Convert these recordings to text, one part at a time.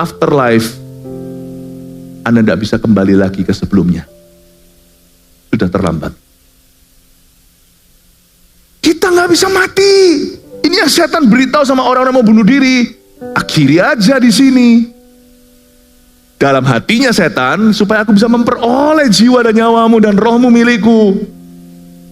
afterlife, Anda tidak bisa kembali lagi ke sebelumnya. Sudah terlambat. Kita nggak bisa mati. Ini yang setan beritahu sama orang-orang mau bunuh diri. Akhiri aja di sini. Dalam hatinya setan, supaya aku bisa memperoleh jiwa dan nyawamu dan rohmu milikku.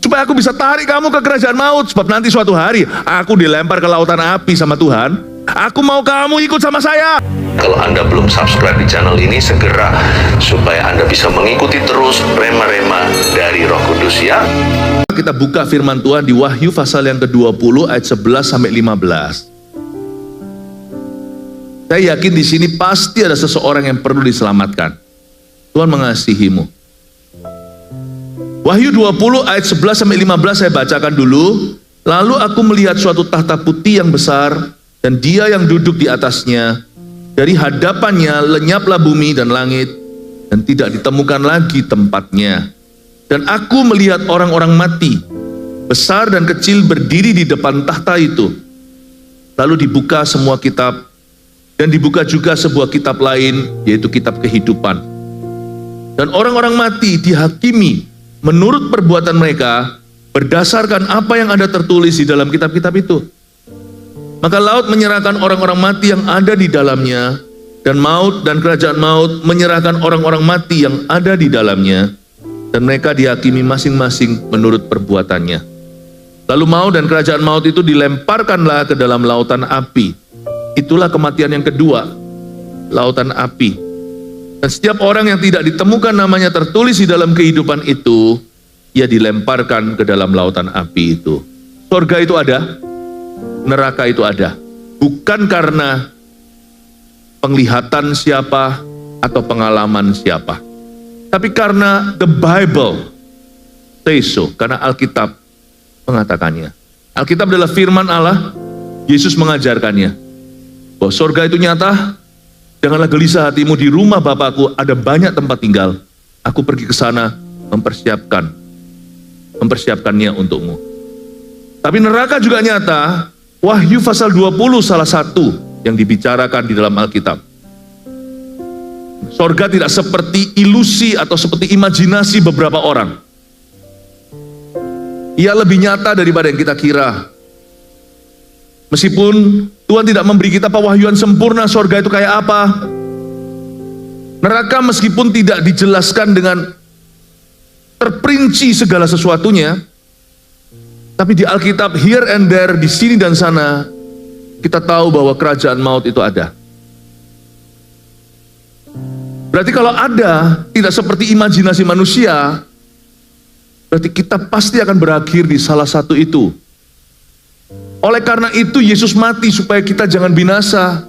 Supaya aku bisa tarik kamu ke kerajaan maut. Sebab nanti suatu hari, aku dilempar ke lautan api sama Tuhan. Aku mau kamu ikut sama saya. Kalau Anda belum subscribe di channel ini, segera, supaya Anda bisa mengikuti terus rema-rema dari Roh Kudus ya. Kita buka firman Tuhan di Wahyu pasal yang ke-20 ayat 11 sampai 15. Saya yakin di sini pasti ada seseorang yang perlu diselamatkan. Tuhan mengasihimu. Wahyu 20 ayat 11 sampai 15 saya bacakan dulu. Lalu aku melihat suatu tahta putih yang besar dan Dia yang duduk di atasnya. Dari hadapannya lenyaplah bumi dan langit dan tidak ditemukan lagi tempatnya. Dan aku melihat orang-orang mati, besar dan kecil berdiri di depan tahta itu. Lalu dibuka semua kitab. Dan dibuka juga sebuah kitab lain, yaitu kitab kehidupan. Dan orang-orang mati dihakimi menurut perbuatan mereka, berdasarkan apa yang ada tertulis di dalam kitab-kitab itu. Maka laut menyerahkan orang-orang mati yang ada di dalamnya, dan maut dan kerajaan maut menyerahkan orang-orang mati yang ada di dalamnya, dan mereka dihakimi masing-masing menurut perbuatannya. Lalu maut dan kerajaan maut itu dilemparkanlah ke dalam lautan api. Itulah kematian yang kedua, lautan api. Dan setiap orang yang tidak ditemukan namanya tertulis di dalam kehidupan itu, ia dilemparkan ke dalam lautan api itu. Surga itu ada, neraka itu ada. Bukan karena penglihatan siapa atau pengalaman siapa. Tapi karena the Bible says so, karena Alkitab mengatakannya. Alkitab adalah firman Allah, Yesus mengajarkannya. Bahwa surga itu nyata, janganlah gelisah hatimu, di rumah Bapakku ada banyak tempat tinggal. Aku pergi ke sana mempersiapkannya untukmu. Tapi neraka juga nyata. Wahyu pasal 20 salah satu yang dibicarakan di dalam Alkitab. Surga tidak seperti ilusi atau seperti imajinasi beberapa orang. Ia lebih nyata daripada yang kita kira. Meskipun Tuhan tidak memberi kita pewahyuan sempurna surga itu kayak apa. Neraka meskipun tidak dijelaskan dengan terperinci segala sesuatunya, tapi di Alkitab here and there, di sini dan sana, kita tahu bahwa kerajaan maut itu ada. Berarti kalau ada, tidak seperti imajinasi manusia, berarti kita pasti akan berakhir di salah satu itu. Oleh karena itu Yesus mati supaya kita jangan binasa.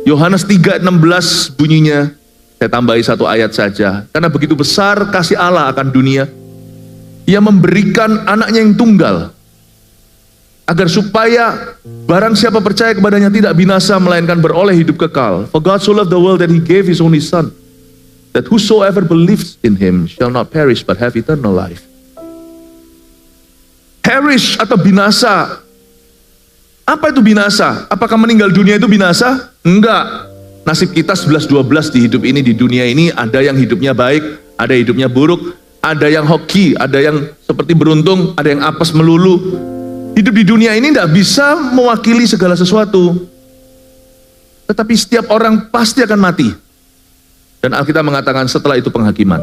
Yohanes 3:16 bunyinya. Saya tambahi satu ayat saja. Karena begitu besar kasih Allah akan dunia, Ia memberikan anaknya yang tunggal, agar supaya barang siapa percaya kepadanya tidak binasa, melainkan beroleh hidup kekal. For God so loved the world that He gave His only Son, that whosoever believes in Him shall not perish but have eternal life. Perish atau binasa. Apa itu binasa? Apakah meninggal dunia itu binasa? Enggak. Nasib kita 11-12 di hidup ini, di dunia ini, ada yang hidupnya baik, ada hidupnya buruk, ada yang hoki, ada yang seperti beruntung, ada yang apes melulu. Hidup di dunia ini tidak bisa mewakili segala sesuatu. Tetapi setiap orang pasti akan mati. Dan Alkitab mengatakan setelah itu penghakiman.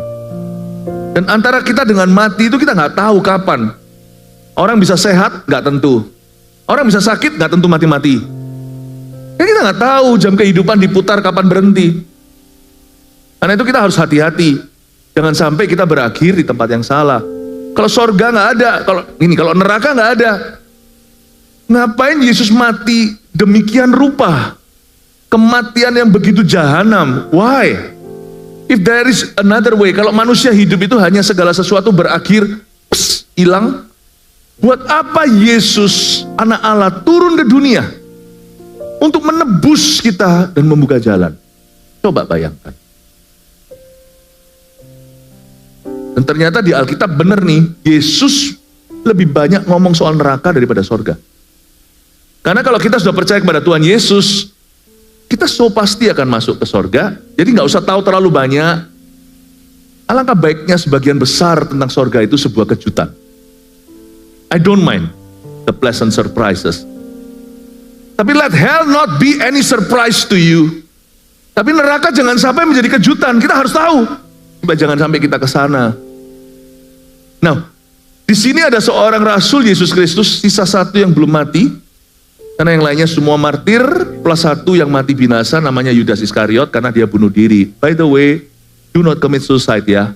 Dan antara kita dengan mati itu kita nggak tahu kapan. Orang bisa sehat, nggak tentu. Orang bisa sakit, nggak tentu mati-mati. Kan kita nggak tahu jam kehidupan diputar kapan berhenti. Karena itu kita harus hati-hati. Jangan sampai kita berakhir di tempat yang salah. Kalau sorga nggak ada, kalau neraka nggak ada. Ngapain Yesus mati demikian rupa? Kematian yang begitu jahanam. Why? If there is another way, kalau manusia hidup itu hanya segala sesuatu berakhir, hilang. Buat apa Yesus, anak Allah, turun ke dunia untuk menebus kita dan membuka jalan? Coba bayangkan. Dan ternyata di Alkitab benar nih, Yesus lebih banyak ngomong soal neraka daripada sorga. Karena kalau kita sudah percaya kepada Tuhan Yesus, kita pasti akan masuk ke sorga, jadi nggak usah tahu terlalu banyak. Alangkah baiknya sebagian besar tentang sorga itu sebuah kejutan. I don't mind the pleasant surprises. Tapi let hell not be any surprise to you. Tapi neraka jangan sampai menjadi kejutan, kita harus tahu. Supaya jangan sampai kita ke sana. Nah, di sini ada seorang rasul Yesus Kristus, sisa satu yang belum mati. Karena yang lainnya semua martir, plus satu yang mati binasa, namanya Yudas Iskariot, karena dia bunuh diri. By the way, do not commit suicide ya.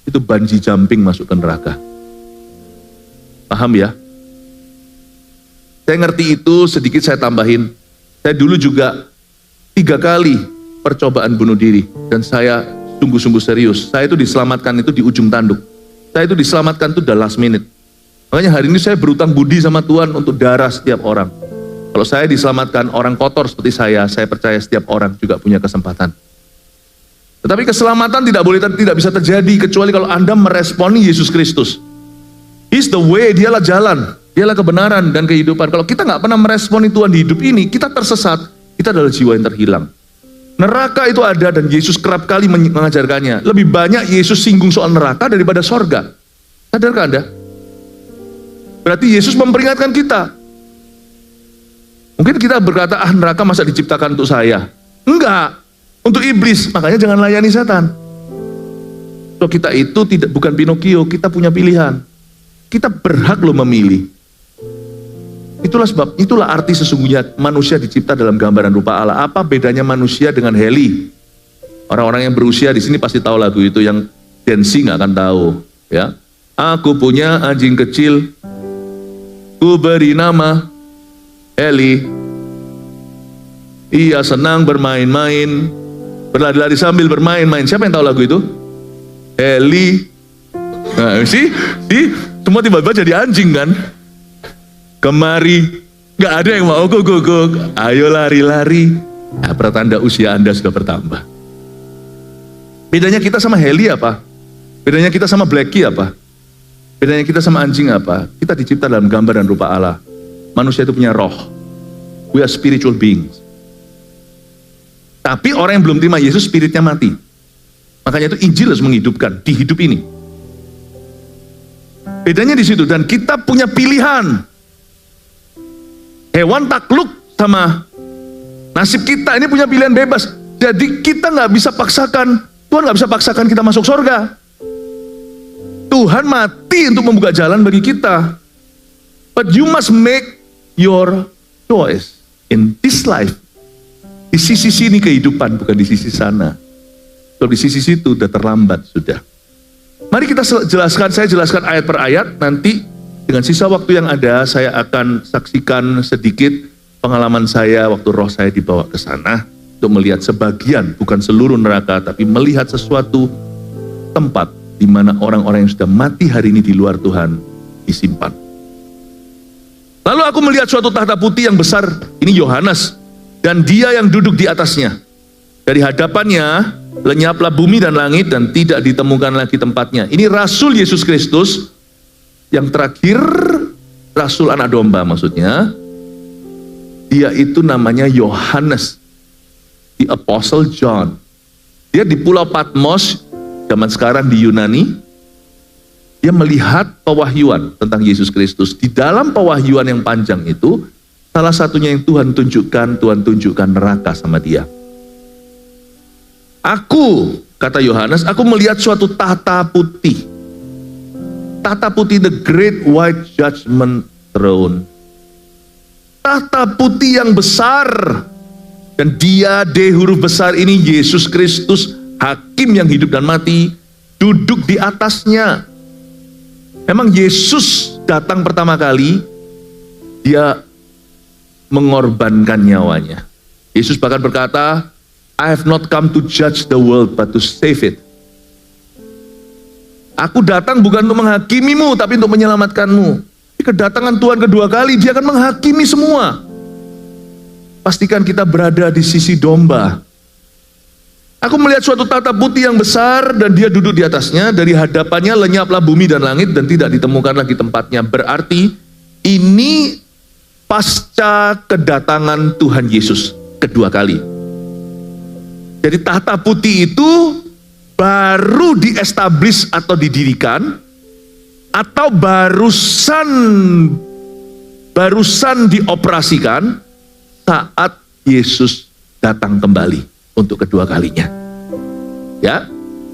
Itu bungee jumping masuk ke neraka. Paham ya? Saya ngerti itu, sedikit saya tambahin. Saya dulu juga 3 kali percobaan bunuh diri. Dan saya sungguh-sungguh serius. Saya itu diselamatkan itu di ujung tanduk. Saya itu diselamatkan itu the last minute. Makanya hari ini saya berutang budi sama Tuhan untuk darah setiap orang. Kalau saya diselamatkan orang kotor seperti saya percaya setiap orang juga punya kesempatan. Tetapi keselamatan tidak bisa terjadi kecuali kalau Anda meresponi Yesus Kristus. He's the way, dialah jalan, dialah kebenaran dan kehidupan. Kalau kita nggak pernah meresponi Tuhan di hidup ini, kita tersesat, kita adalah jiwa yang terhilang. Neraka itu ada dan Yesus kerap kali mengajarkannya. Lebih banyak Yesus singgung soal neraka daripada sorga. Sadarkah Anda? Berarti Yesus memperingatkan kita. Mungkin kita berkata, neraka masa diciptakan untuk saya? Enggak, untuk iblis, makanya jangan layani setan. So kita itu bukan Pinocchio, kita punya pilihan. Kita berhak loh memilih. Itulah arti sesungguhnya manusia dicipta dalam gambaran rupa Allah. Apa bedanya manusia dengan heli? Orang-orang yang berusia di sini pasti tahu lagu itu, yang dancing nggak akan tahu. Ya, aku punya anjing kecil, ku beri nama Heli. Ia senang bermain-main, berlari-lari sambil bermain-main. Siapa yang tahu lagu itu? Heli. Nah, sih, semua tiba-tiba jadi anjing kan? Kemari, nggak ada yang mau guguk. Ayo lari-lari. Nah, pertanda usia Anda sudah bertambah. Bedanya kita sama Heli apa? Bedanya kita sama Blackie apa? Bedanya kita sama anjing apa? Kita dicipta dalam gambar dan rupa Allah. Manusia itu punya roh. We are spiritual beings. Tapi orang yang belum terima Yesus, spiritnya mati. Makanya itu Injil harus menghidupkan di hidup ini. Bedanya di situ. Dan kita punya pilihan. Hewan takluk sama nasib kita. Ini punya pilihan bebas. Jadi kita nggak bisa paksakan. Tuhan nggak bisa paksakan kita masuk surga. Tuhan mati untuk membuka jalan bagi kita. But you must make your choice in this life. Di sisi sini kehidupan, bukan di sisi sana. Kalau di sisi situ udah terlambat sudah. Mari kita saya jelaskan ayat per ayat. Nanti dengan sisa waktu yang ada, saya akan saksikan sedikit pengalaman saya waktu roh saya dibawa ke sana untuk melihat sebagian, bukan seluruh neraka, tapi melihat sesuatu tempat di mana orang-orang yang sudah mati hari ini di luar Tuhan disimpan. Lalu aku melihat suatu tahta putih yang besar, ini Yohanes, dan dia yang duduk di atasnya. Dari hadapannya lenyaplah bumi dan langit dan tidak ditemukan lagi tempatnya. Ini Rasul Yesus Kristus yang terakhir, Rasul anak domba maksudnya. Dia itu namanya Yohanes, the Apostle John. Dia di Pulau Patmos, zaman sekarang di Yunani. Dia melihat pewahyuan tentang Yesus Kristus. Di dalam pewahyuan yang panjang itu, salah satunya yang Tuhan tunjukkan neraka sama dia. Aku, kata Yohanes, aku melihat suatu tahta putih. Tahta putih, the great white judgment throne. Tahta putih yang besar. Dan dia, D huruf besar ini, Yesus Kristus, hakim yang hidup dan mati, duduk di atasnya. Memang Yesus datang pertama kali, dia mengorbankan nyawanya. Yesus bahkan berkata, I have not come to judge the world, but to save it. Aku datang bukan untuk menghakimimu, tapi untuk menyelamatkanmu. Kedatangan Tuhan kedua kali, dia akan menghakimi semua. Pastikan kita berada di sisi domba. Aku melihat suatu tahta putih yang besar dan dia duduk di atasnya. Dari hadapannya lenyaplah bumi dan langit dan tidak ditemukan lagi tempatnya. Berarti ini pasca kedatangan Tuhan Yesus kedua kali. Jadi tahta putih itu baru di-establish atau didirikan, atau barusan dioperasikan saat Yesus datang kembali untuk kedua kalinya. Ya,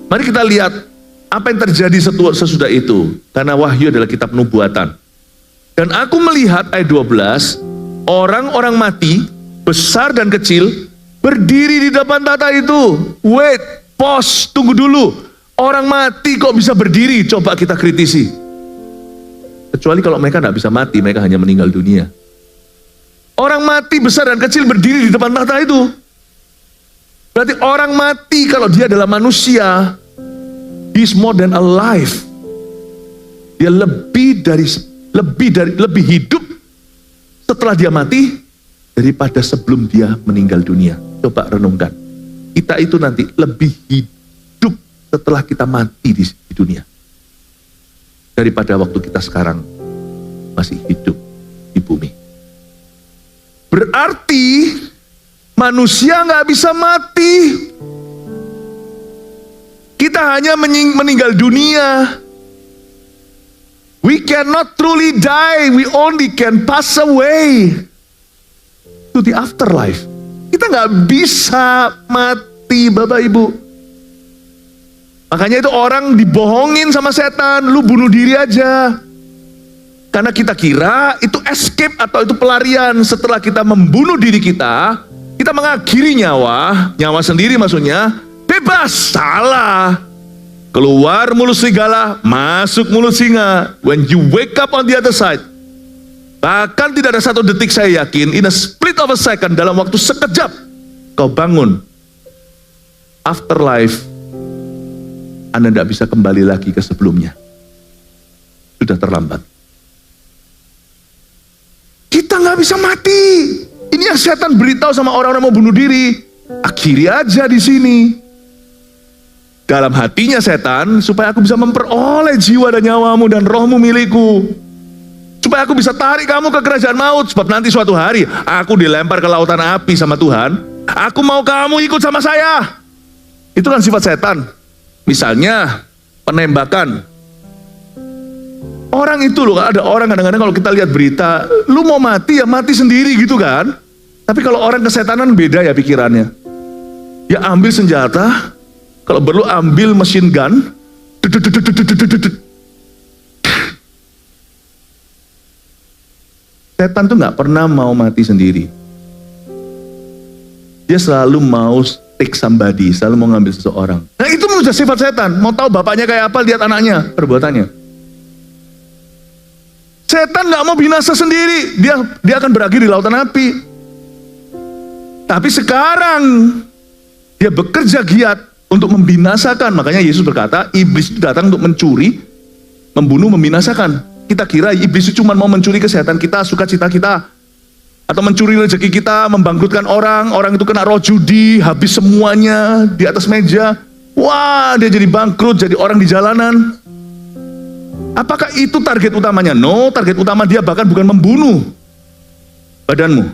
mari kita lihat apa yang terjadi sesudah itu, karena Wahyu adalah kitab nubuatan. Dan aku melihat ayat 12, orang-orang mati, besar dan kecil, berdiri di depan tahta itu. Wait, pause, tunggu dulu. Orang mati kok bisa berdiri? Coba kita kritisi. Kecuali kalau mereka tidak bisa mati, mereka hanya meninggal dunia. Orang mati besar dan kecil berdiri di depan tahta itu. Berarti orang mati kalau dia adalah manusia, he's more than alive. Dia lebih hidup setelah dia mati daripada sebelum dia meninggal dunia. Coba renungkan. Kita itu nanti lebih hidup setelah kita mati di dunia daripada waktu kita sekarang masih hidup di bumi. Berarti manusia nggak bisa mati. Kita hanya meninggal dunia. We cannot truly die. We only can pass away to the afterlife. Kita nggak bisa mati, Bapak Ibu. Makanya itu orang dibohongin sama setan, lu bunuh diri aja. Karena kita kira itu escape atau itu pelarian. Setelah kita membunuh diri kita mengakhiri nyawa sendiri maksudnya, bebas. Salah. Keluar mulut serigala, masuk mulut singa. When you wake up on the other side, bahkan tidak ada satu detik saya yakin, in a split of a second, dalam waktu sekejap, kau bangun. Afterlife, Anda tidak bisa kembali lagi ke sebelumnya. Sudah terlambat. Kita nggak bisa mati. Ini yang setan beritahu sama orang-orang mau bunuh diri. Akhiri aja di sini. Dalam hatinya setan, supaya aku bisa memperoleh jiwa dan nyawamu dan rohmu milikku. Supaya aku bisa tarik kamu ke kerajaan maut. Sebab nanti suatu hari, aku dilempar ke lautan api sama Tuhan. Aku mau kamu ikut sama saya. Itu kan sifat setan. Misalnya, penembakan. Orang itu loh, ada orang kadang-kadang kalau kita lihat berita, lu mau mati ya mati sendiri gitu kan. Tapi kalau orang kesetanan beda ya pikirannya. Ya ambil senjata, kalau perlu ambil machine gun. Setan tuh gak pernah mau mati sendiri. Dia selalu mau take somebody, selalu mau ngambil seseorang. Nah itu menurut sifat setan. Mau tahu bapaknya kayak apa, lihat anaknya, perbuatannya. Setan gak mau binasa sendiri, dia akan berakhir di lautan api. Tapi sekarang dia bekerja giat untuk membinasakan. Makanya Yesus berkata, iblis itu datang untuk mencuri, membunuh, membinasakan. Kita kira iblis itu cuma mau mencuri kesehatan kita, sukacita kita, atau mencuri rezeki kita, membangkrutkan orang itu kena roh judi, habis semuanya di atas meja. Wah, dia jadi bangkrut, jadi orang di jalanan. Apakah itu target utamanya? No, target utama dia bahkan bukan membunuh badanmu.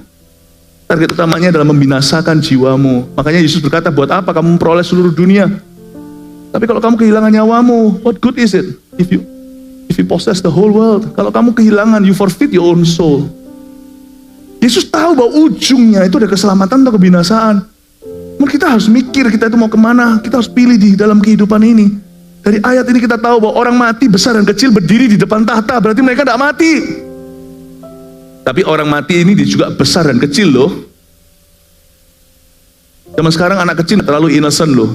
Target utamanya adalah membinasakan jiwamu. Makanya Yesus berkata, buat apa kamu memperoleh seluruh dunia? Tapi kalau kamu kehilangan nyawamu, what good is it? If you possess the whole world. Kalau kamu kehilangan, you forfeit your own soul. Yesus tahu bahwa ujungnya itu ada keselamatan atau kebinasaan. Namun kita harus mikir kita itu mau kemana. Kita harus pilih di dalam kehidupan ini. Dari ayat ini kita tahu bahwa orang mati besar dan kecil berdiri di depan tahta. Berarti mereka tidak mati. Tapi orang mati ini juga besar dan kecil loh. Zaman sekarang anak kecil terlalu innocent loh.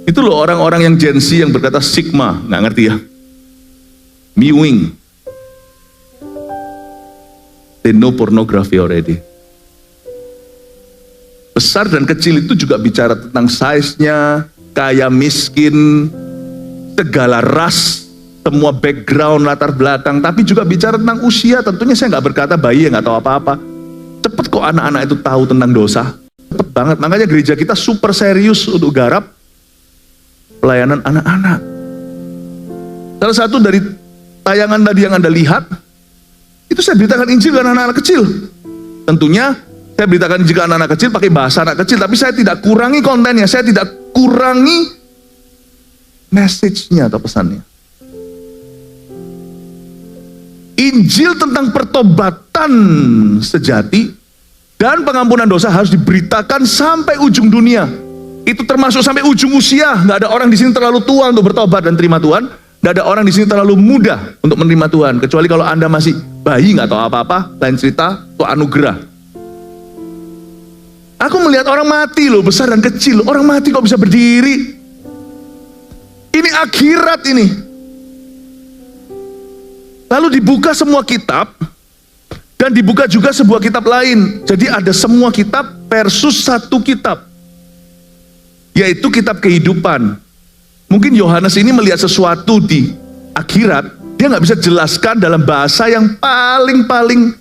Itu loh orang-orang yang Gen Z yang berkata Sigma. Nggak ngerti ya. Mewing. They know pornography already. Besar dan kecil itu juga bicara tentang size-nya, kaya miskin, segala ras, semua background, latar belakang, tapi juga bicara tentang usia. Tentunya saya nggak berkata bayi yang nggak tahu apa-apa. Cepet kok anak-anak itu tahu tentang dosa. Cepet banget. Makanya gereja kita super serius untuk garap pelayanan anak-anak. Salah satu dari tayangan tadi yang Anda lihat, itu saya beritakan Injil dengan anak-anak kecil. Tentunya Saya beritakan jika anak-anak kecil pakai bahasa anak kecil, tapi saya tidak kurangi kontennya, saya tidak kurangi message-nya atau pesannya. Injil tentang pertobatan sejati dan pengampunan dosa harus diberitakan sampai ujung dunia. Itu termasuk sampai ujung usia. Nggak ada orang di sini terlalu tua untuk bertobat dan terima Tuhan. Nggak ada orang di sini terlalu muda untuk menerima Tuhan. Kecuali kalau Anda masih bayi nggak tahu apa-apa, lain cerita, itu anugerah. Aku melihat orang mati loh, besar dan kecil. Orang mati kok bisa berdiri. Ini akhirat ini. Lalu dibuka semua kitab, dan dibuka juga sebuah kitab lain. Jadi ada semua kitab versus satu kitab, yaitu kitab kehidupan. Mungkin Yohanes ini melihat sesuatu di akhirat, dia nggak bisa jelaskan dalam bahasa yang paling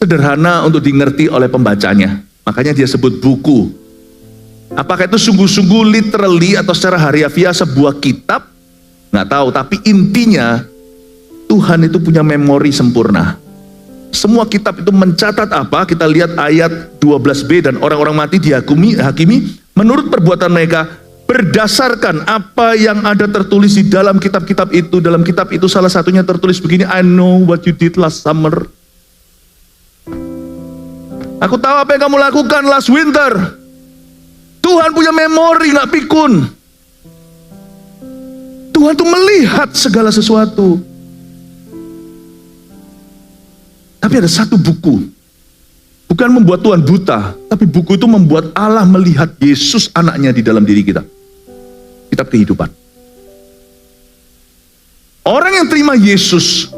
sederhana untuk dimengerti oleh pembacanya. Makanya dia sebut buku. Apakah itu sungguh-sungguh literally atau secara harafiah sebuah kitab? Nggak tahu, tapi intinya Tuhan itu punya memori sempurna. Semua kitab itu mencatat apa? Kita lihat ayat 12b, dan orang-orang mati dihakimi menurut perbuatan mereka berdasarkan apa yang ada tertulis di dalam kitab-kitab itu. Dalam kitab itu salah satunya tertulis begini, I know what you did last summer. Aku tahu apa yang kamu lakukan last winter. Tuhan punya memori, nggak pikun. Tuhan tuh melihat segala sesuatu. Tapi ada satu buku, bukan membuat Tuhan buta, tapi buku itu membuat Allah melihat Yesus anaknya di dalam diri kita. Kitab kehidupan. Orang yang terima Yesus,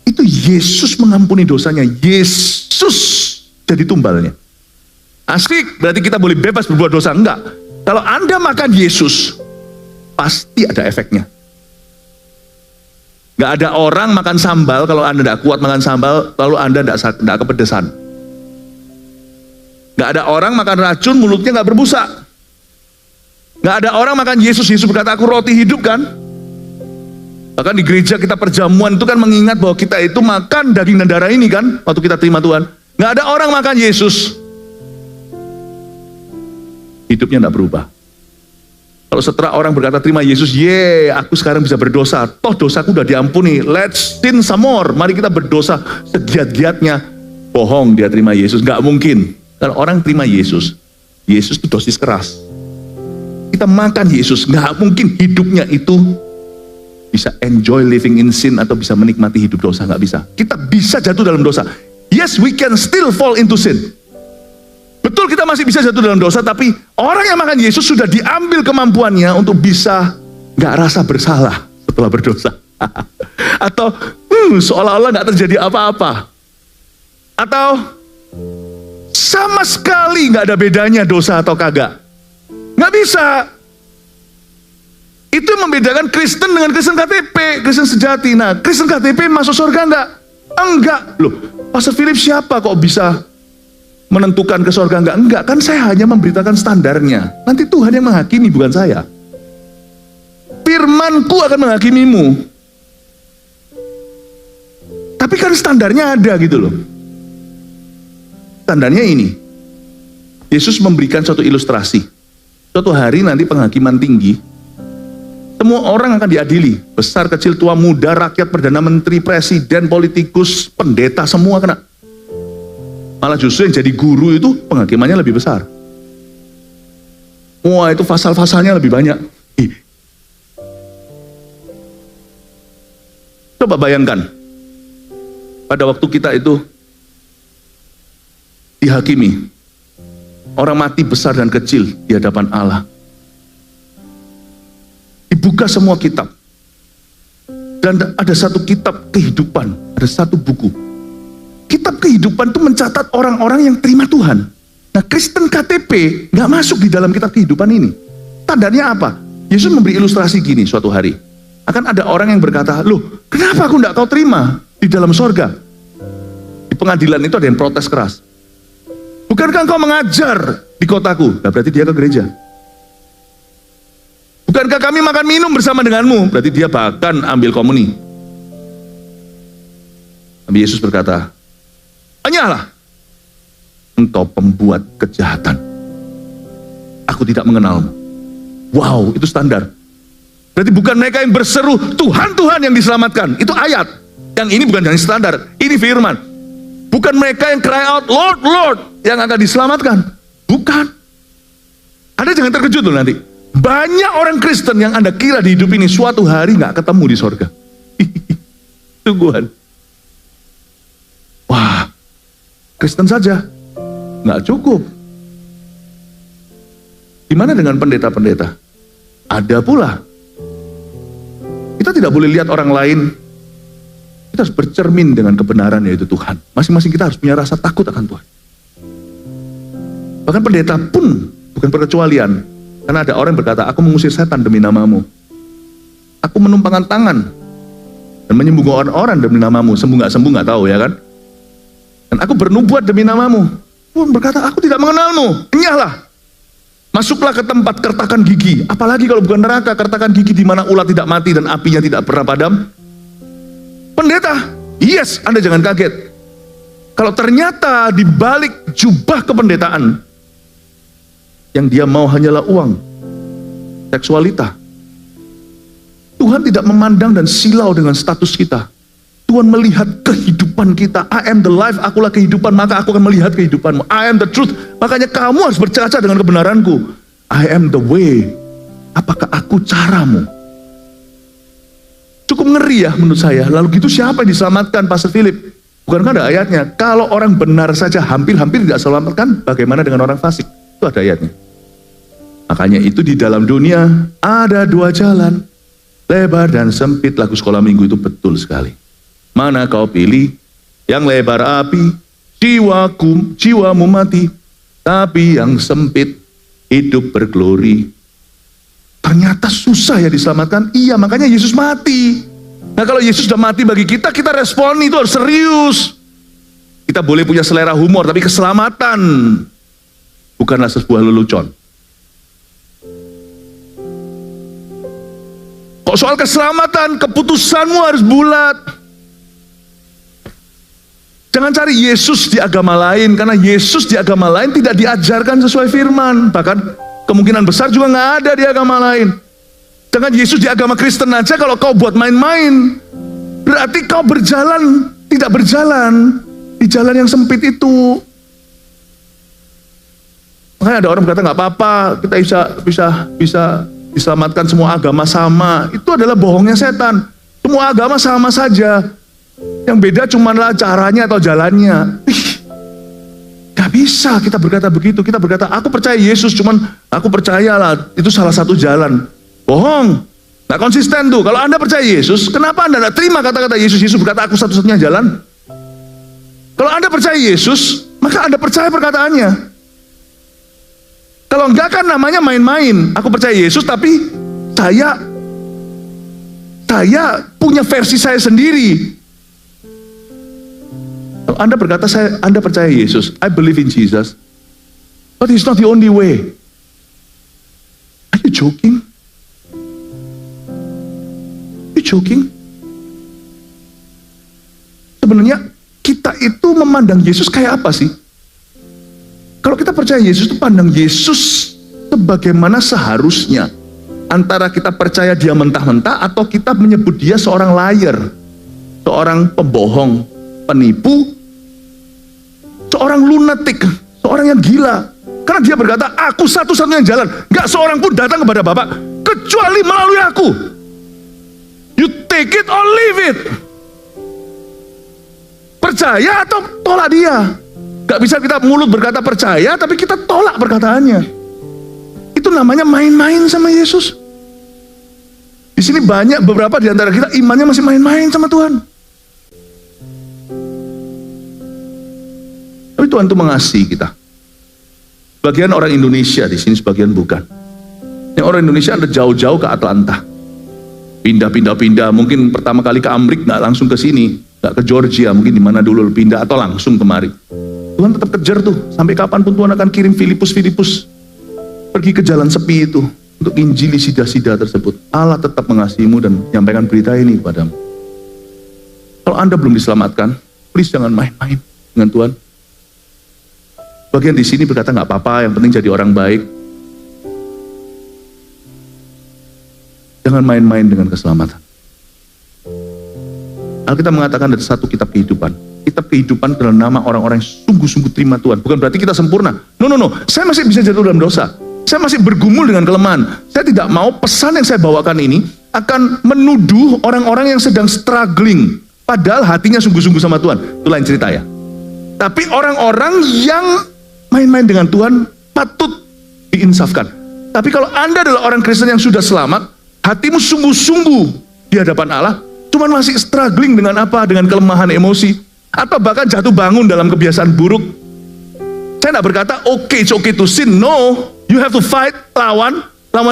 itu Yesus mengampuni dosanya. Yesus jadi tumbalnya. Asik, berarti kita boleh bebas berbuat dosa. Enggak. Kalau Anda makan Yesus, pasti ada efeknya. Nggak ada orang makan sambal, kalau Anda tidak kuat makan sambal, lalu Anda tidak kepedesan. Nggak ada orang makan racun, mulutnya nggak berbusa. Nggak ada orang makan Yesus, Yesus berkata, aku roti hidup kan. Bahkan di gereja kita perjamuan itu kan mengingat bahwa kita itu makan daging dan darah ini kan, waktu kita terima Tuhan. Nggak ada orang makan Yesus, hidupnya nggak berubah. Kalau setelah orang berkata terima Yesus, aku sekarang bisa berdosa, toh dosaku udah diampuni, let's sin some more, mari kita berdosa segiat-giatnya. Bohong dia terima Yesus, nggak mungkin. Kalau orang terima Yesus, Yesus itu dosis keras. Kita makan Yesus, nggak mungkin hidupnya itu bisa enjoy living in sin atau bisa menikmati hidup dosa, nggak bisa. Kita bisa jatuh dalam dosa. Yes, we can still fall into sin. Betul, kita masih bisa jatuh dalam dosa, tapi orang yang makan Yesus sudah diambil kemampuannya untuk bisa nggak rasa bersalah setelah berdosa. Atau seolah-olah nggak terjadi apa-apa. Atau sama sekali nggak ada bedanya dosa atau kagak. Nggak bisa. Itu yang membedakan Kristen dengan Kristen KTP, Kristen sejati. Nah, Kristen KTP masuk surga enggak? Enggak. Loh, Pastor Philip siapa kok bisa menentukan ke surga enggak? Enggak, kan saya hanya memberitakan standarnya. Nanti Tuhan yang menghakimi, bukan saya. Firman-Ku akan menghakimimu. Tapi kan standarnya ada gitu loh. Standarnya ini. Yesus memberikan suatu ilustrasi. Suatu hari nanti penghakiman tinggi, semua orang akan diadili. Besar, kecil, tua, muda, rakyat, perdana menteri, presiden, politikus, pendeta, semua kena. Malah justru yang jadi guru itu penghakimannya lebih besar. Wah, itu pasal-pasalnya lebih banyak. Coba bayangkan, pada waktu kita itu dihakimi, orang mati besar dan kecil di hadapan Allah. Dibuka semua kitab. Dan ada satu kitab kehidupan, ada satu buku. Kitab kehidupan itu mencatat orang-orang yang terima Tuhan. Nah, Kristen KTP nggak masuk di dalam kitab kehidupan ini. Tandanya apa? Yesus memberi ilustrasi gini suatu hari. Akan ada orang yang berkata, loh, kenapa aku nggak kau terima di dalam sorga? Di pengadilan itu ada yang protes keras. Bukankah engkau mengajar di kotaku? Nah, berarti dia ke gereja. Bukankah kami makan minum bersama denganmu? Berarti dia bahkan ambil komuni. Nabi Yesus berkata, Enyahlah, engkau pembuat kejahatan. Aku tidak mengenalmu. Wow, itu standar. Berarti bukan mereka yang berseru, Tuhan, Tuhan yang diselamatkan. Itu ayat. Yang ini bukan yang standar. Ini firman. Bukan mereka yang cry out, Lord, Lord, yang akan diselamatkan. Bukan. Anda jangan terkejut loh nanti. Banyak orang Kristen yang Anda kira di hidup ini suatu hari gak ketemu di sorga. Tungguan. Wah, Kristen saja gak cukup. Gimana dengan pendeta-pendeta? Ada pula. Kita tidak boleh lihat orang lain. Kita harus bercermin dengan kebenaran, yaitu Tuhan. Masing-masing kita harus punya rasa takut akan Tuhan. Bahkan pendeta pun bukan perkecualian. Karena ada orang yang berkata, aku mengusir setan demi namamu. Aku menumpangkan tangan dan menyembuhkan orang demi namamu. Sembuh gak tahu ya kan. Dan aku bernubuat demi namamu. Pun berkata, aku tidak mengenalmu. Enyahlah. Masuklah ke tempat kertakan gigi. Apalagi kalau bukan neraka, kertakan gigi di mana ulat tidak mati dan apinya tidak pernah padam. Pendeta, yes, Anda jangan kaget. Kalau ternyata di balik jubah kependetaan, yang dia mau hanyalah uang, seksualita. Tuhan tidak memandang dan silau dengan status kita. Tuhan melihat kehidupan kita. I am the life, akulah kehidupan, maka aku akan melihat kehidupanmu. I am the truth, makanya kamu harus berkaca dengan kebenaranku. I am the way, apakah aku caramu? Cukup ngeri ya menurut saya. Lalu gitu siapa yang diselamatkan, Pastor Philip? Bukankah ada ayatnya? Kalau orang benar saja hampir-hampir tidak selamatkan, bagaimana dengan orang fasik? Itu ada ayatnya. Makanya itu di dalam dunia ada dua jalan, lebar dan sempit. Lagu sekolah minggu itu betul sekali. Mana kau pilih? Yang lebar api, jiwamu mati. Tapi yang sempit, hidup berglori. Ternyata susah ya diselamatkan. Iya, makanya Yesus mati. Nah kalau Yesus sudah mati bagi kita, kita respon itu harus serius. Kita boleh punya selera humor, tapi keselamatan bukanlah sebuah lelucon. Kok soal keselamatan, keputusanmu harus bulat. Jangan cari Yesus di agama lain, karena Yesus di agama lain tidak diajarkan sesuai firman. Bahkan kemungkinan besar juga nggak ada di agama lain. Jangan Yesus di agama Kristen aja, kalau kau buat main-main, berarti kau berjalan, tidak berjalan di jalan yang sempit itu. Makanya ada orang berkata nggak apa-apa, kita bisa diselamatkan, semua agama sama. Itu adalah bohongnya setan. Semua agama sama saja. Yang beda cumanlah caranya atau jalannya. Gak bisa kita berkata begitu. Kita berkata, aku percaya Yesus, cuman aku percayalah itu salah satu jalan. Bohong. Gak konsisten tuh. Kalau Anda percaya Yesus, kenapa Anda gak terima kata-kata Yesus? Yesus berkata, aku satu-satunya jalan. Kalau Anda percaya Yesus, maka Anda percaya perkataannya. Kalau enggak kan namanya main-main. Aku percaya Yesus tapi saya punya versi saya sendiri. Kalau Anda berkata Anda percaya Yesus, I believe in Jesus, but He's not the only way. Are you joking? Are you joking? Sebenarnya kita itu memandang Yesus kayak apa sih? Kalau kita percaya Yesus, itu pandang Yesus sebagaimana seharusnya. Antara kita percaya dia mentah-mentah, atau kita menyebut dia seorang liar, seorang pembohong, penipu, seorang lunatik, seorang yang gila. Karena dia berkata, aku satu-satunya jalan. Gak seorang pun datang kepada Bapa kecuali melalui aku. You take it or leave it. Percaya atau tolak dia. Gak bisa kita mulut berkata percaya, tapi kita tolak perkataannya. Itu namanya main-main sama Yesus. Di sini banyak beberapa di antara kita imannya masih main-main sama Tuhan. Tapi Tuhan itu mengasihi kita. Sebagian orang Indonesia di sini, sebagian bukan. Yang orang Indonesia ada jauh-jauh ke Atlanta. Pindah-pindah, mungkin pertama kali ke Amrik nggak langsung ke sini, nggak ke Georgia, mungkin di mana dulu pindah atau langsung kemari. Tuhan tetap kejar tuh, sampai kapanpun Tuhan akan kirim Filipus pergi ke jalan sepi itu untuk injili sida-sida tersebut. Allah tetap mengasihimu dan menyampaikan berita ini kepadamu. Kalau Anda belum diselamatkan, please jangan main-main. dengan Tuhan? Bagian di sini berkata nggak apa-apa, yang penting jadi orang baik. Jangan main-main dengan keselamatan. Alkitab mengatakan dari satu kitab kehidupan. Kitab kehidupan adalah nama orang-orang yang sungguh-sungguh terima Tuhan. Bukan berarti kita sempurna. No. Saya masih bisa jatuh dalam dosa. Saya masih bergumul dengan kelemahan. Saya tidak mau pesan yang saya bawakan ini akan menuduh orang-orang yang sedang struggling. Padahal hatinya sungguh-sungguh sama Tuhan. Itu lain cerita ya. Tapi orang-orang yang main-main dengan Tuhan patut diinsafkan. Tapi kalau Anda adalah orang Kristen yang sudah selamat, hatimu sungguh-sungguh di hadapan Allah, cuman masih struggling dengan apa? Dengan kelemahan emosi, atau bahkan jatuh bangun dalam kebiasaan buruk. Saya tidak berkata, it's okay to sin. No, you have to fight, lawan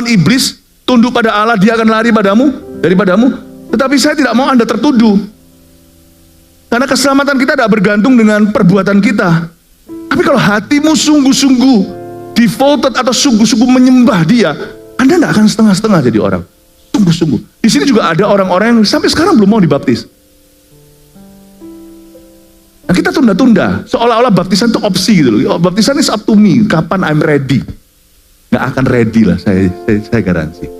iblis, tunduk pada Allah, dia akan lari daripadamu. Tetapi saya tidak mau Anda tertuduh. Karena keselamatan kita tidak bergantung dengan perbuatan kita. Tapi kalau hatimu sungguh-sungguh devoted atau sungguh-sungguh menyembah dia, Anda tidak akan setengah-setengah jadi orang. Sungguh-sungguh. Di sini juga ada orang-orang yang sampai sekarang belum mau dibaptis. Nah, kita tunda-tunda, seolah-olah baptisan itu opsi gitu loh. Baptisan is up to me, kapan I'm ready. Nggak akan ready lah, saya garansi.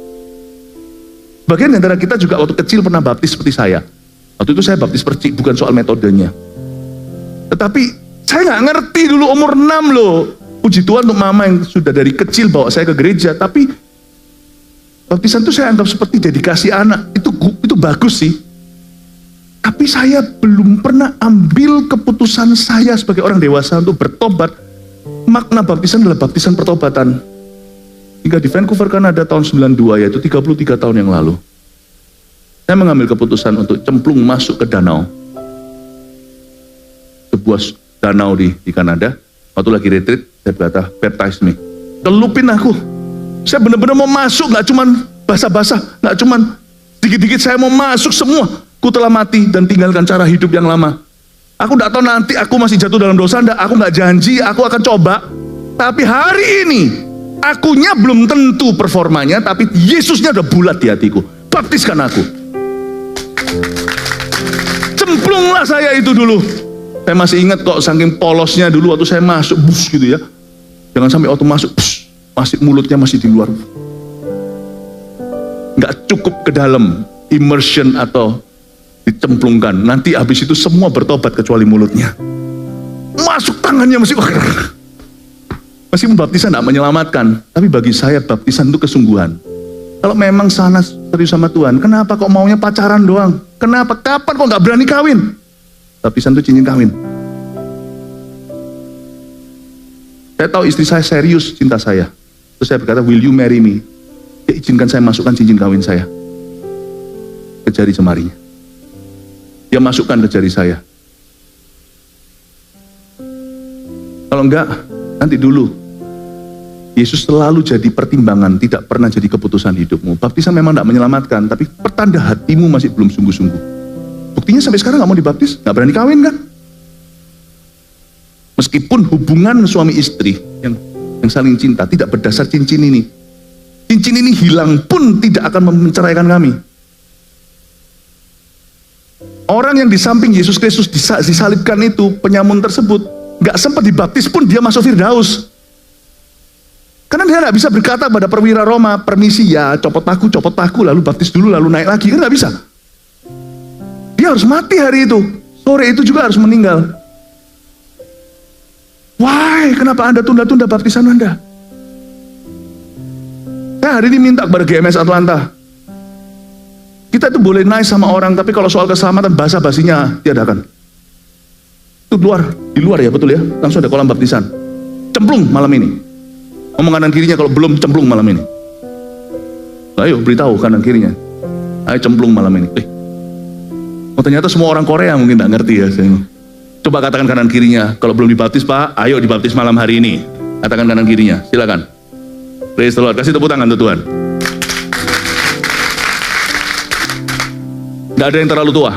Bagian antara kita juga waktu kecil pernah baptis seperti saya. Waktu itu saya baptis percik, bukan soal metodenya. Tetapi saya nggak ngerti dulu umur 6 loh. Puji Tuhan untuk mama yang sudah dari kecil bawa saya ke gereja. Tapi baptisan itu saya anggap seperti dedikasi anak. Itu bagus sih. Tapi saya belum pernah ambil keputusan saya sebagai orang dewasa untuk bertobat. Makna baptisan adalah baptisan pertobatan. Hingga di Vancouver, Kanada tahun 92, yaitu 33 tahun yang lalu. Saya mengambil keputusan untuk cemplung masuk ke danau. Sebuah danau di Kanada. Waktu lagi retreat, saya berkata, baptize me. Celupin aku. Saya benar-benar mau masuk, gak cuman basah-basah, gak cuman dikit-dikit, saya mau masuk semua. Aku telah mati dan tinggalkan cara hidup yang lama. Aku tidak tahu nanti aku masih jatuh dalam dosa, aku nggak janji, aku akan coba. Tapi hari ini, akunya belum tentu performanya, tapi Yesusnya udah bulat di hatiku. Baptiskan aku. Cemplunglah saya itu dulu. Saya masih ingat kok, saking polosnya dulu waktu saya masuk, bus gitu ya. Jangan sampai waktu masuk, bus, masih mulutnya masih di luar. Nggak cukup ke dalam, immersion atau dicemplungkan, nanti habis itu semua bertobat kecuali mulutnya. Masuk tangannya masih baptisan tidak menyelamatkan, tapi bagi saya baptisan itu kesungguhan. Kalau memang sana serius sama Tuhan, kenapa kok maunya pacaran doang? Kenapa? Kapan kok nggak berani kawin? Baptisan itu cincin kawin. Saya tahu istri saya serius cinta saya. Terus saya berkata, will you marry me? Dia izinkan saya masukkan cincin kawin saya ke jari jemarinya. Dia masukkan ke jari saya. Kalau enggak, nanti dulu. Yesus selalu jadi pertimbangan, tidak pernah jadi keputusan hidupmu. Baptisan memang tidak menyelamatkan, tapi pertanda hatimu masih belum sungguh-sungguh. Buktinya sampai sekarang nggak mau dibaptis, nggak berani kawin kan? Meskipun hubungan suami istri yang saling cinta tidak berdasar cincin ini. Cincin ini hilang pun tidak akan menceraikan kami. Orang yang di samping Yesus Kristus disalibkan itu, penyamun tersebut, gak sempat dibaptis pun dia masuk Firdaus. Karena dia gak bisa berkata pada perwira Roma, permisi ya, copot paku, lalu baptis dulu, lalu naik lagi. Kan gak bisa. Dia harus mati hari itu. Sore itu juga harus meninggal. Why? Kenapa Anda tunda-tunda baptisan Anda? Saya hari ini minta kepada GMS Atlanta. Kita itu boleh nice sama orang, tapi kalau soal keselamatan basa-basinya tiadakan. Itu di luar ya, betul ya? Langsung ada kolam baptisan. Cemplung malam ini. Ngomong kanan kirinya kalau belum cemplung malam ini. Ayo beritahu kanan kirinya. Ayo cemplung malam ini. Oh ternyata semua orang Korea mungkin gak ngerti ya. Coba katakan kanan kirinya. Kalau belum dibaptis Pak, ayo dibaptis malam hari ini. Katakan kanan kirinya, silakan. Praise the Lord. Kasih tepuk tangan untuk Tuhan. Gak ada yang terlalu tua.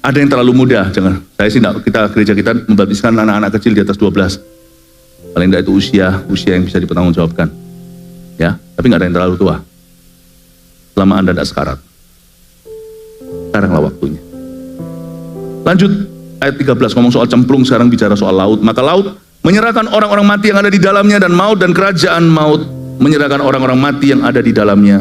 Ada yang terlalu muda, jangan. Saya sih enggak, gereja kita membaptiskan anak-anak kecil di atas 12. Paling enggak itu usia yang bisa dipertanggungjawabkan. Ya, tapi nggak ada yang terlalu tua. Selama Anda tidak sekarat. Sekaranglah waktunya. Lanjut ayat 13 ngomong soal cemplung, sekarang bicara soal laut. Maka laut menyerahkan orang-orang mati yang ada di dalamnya, dan maut dan kerajaan maut menyerahkan orang-orang mati yang ada di dalamnya.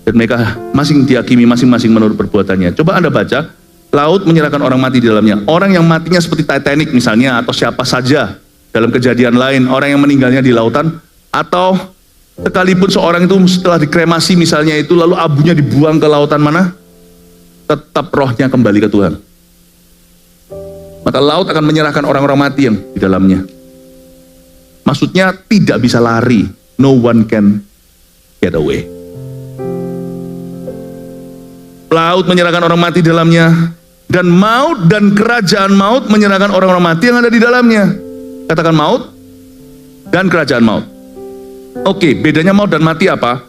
Dan mereka masing dihakimi masing-masing menurut perbuatannya. Coba Anda baca, laut menyerahkan orang mati di dalamnya. Orang yang matinya seperti Titanic misalnya, atau siapa saja dalam kejadian lain, orang yang meninggalnya di lautan, atau sekalipun seorang itu setelah dikremasi misalnya itu, lalu abunya dibuang ke lautan mana, tetap rohnya kembali ke Tuhan. Maka laut akan menyerahkan orang-orang mati yang di dalamnya. Maksudnya tidak bisa lari. No one can get away. Laut menyerahkan orang mati di dalamnya, dan maut dan kerajaan maut menyerahkan orang-orang mati yang ada di dalamnya. Katakan maut dan kerajaan maut. Oke, bedanya maut dan mati apa?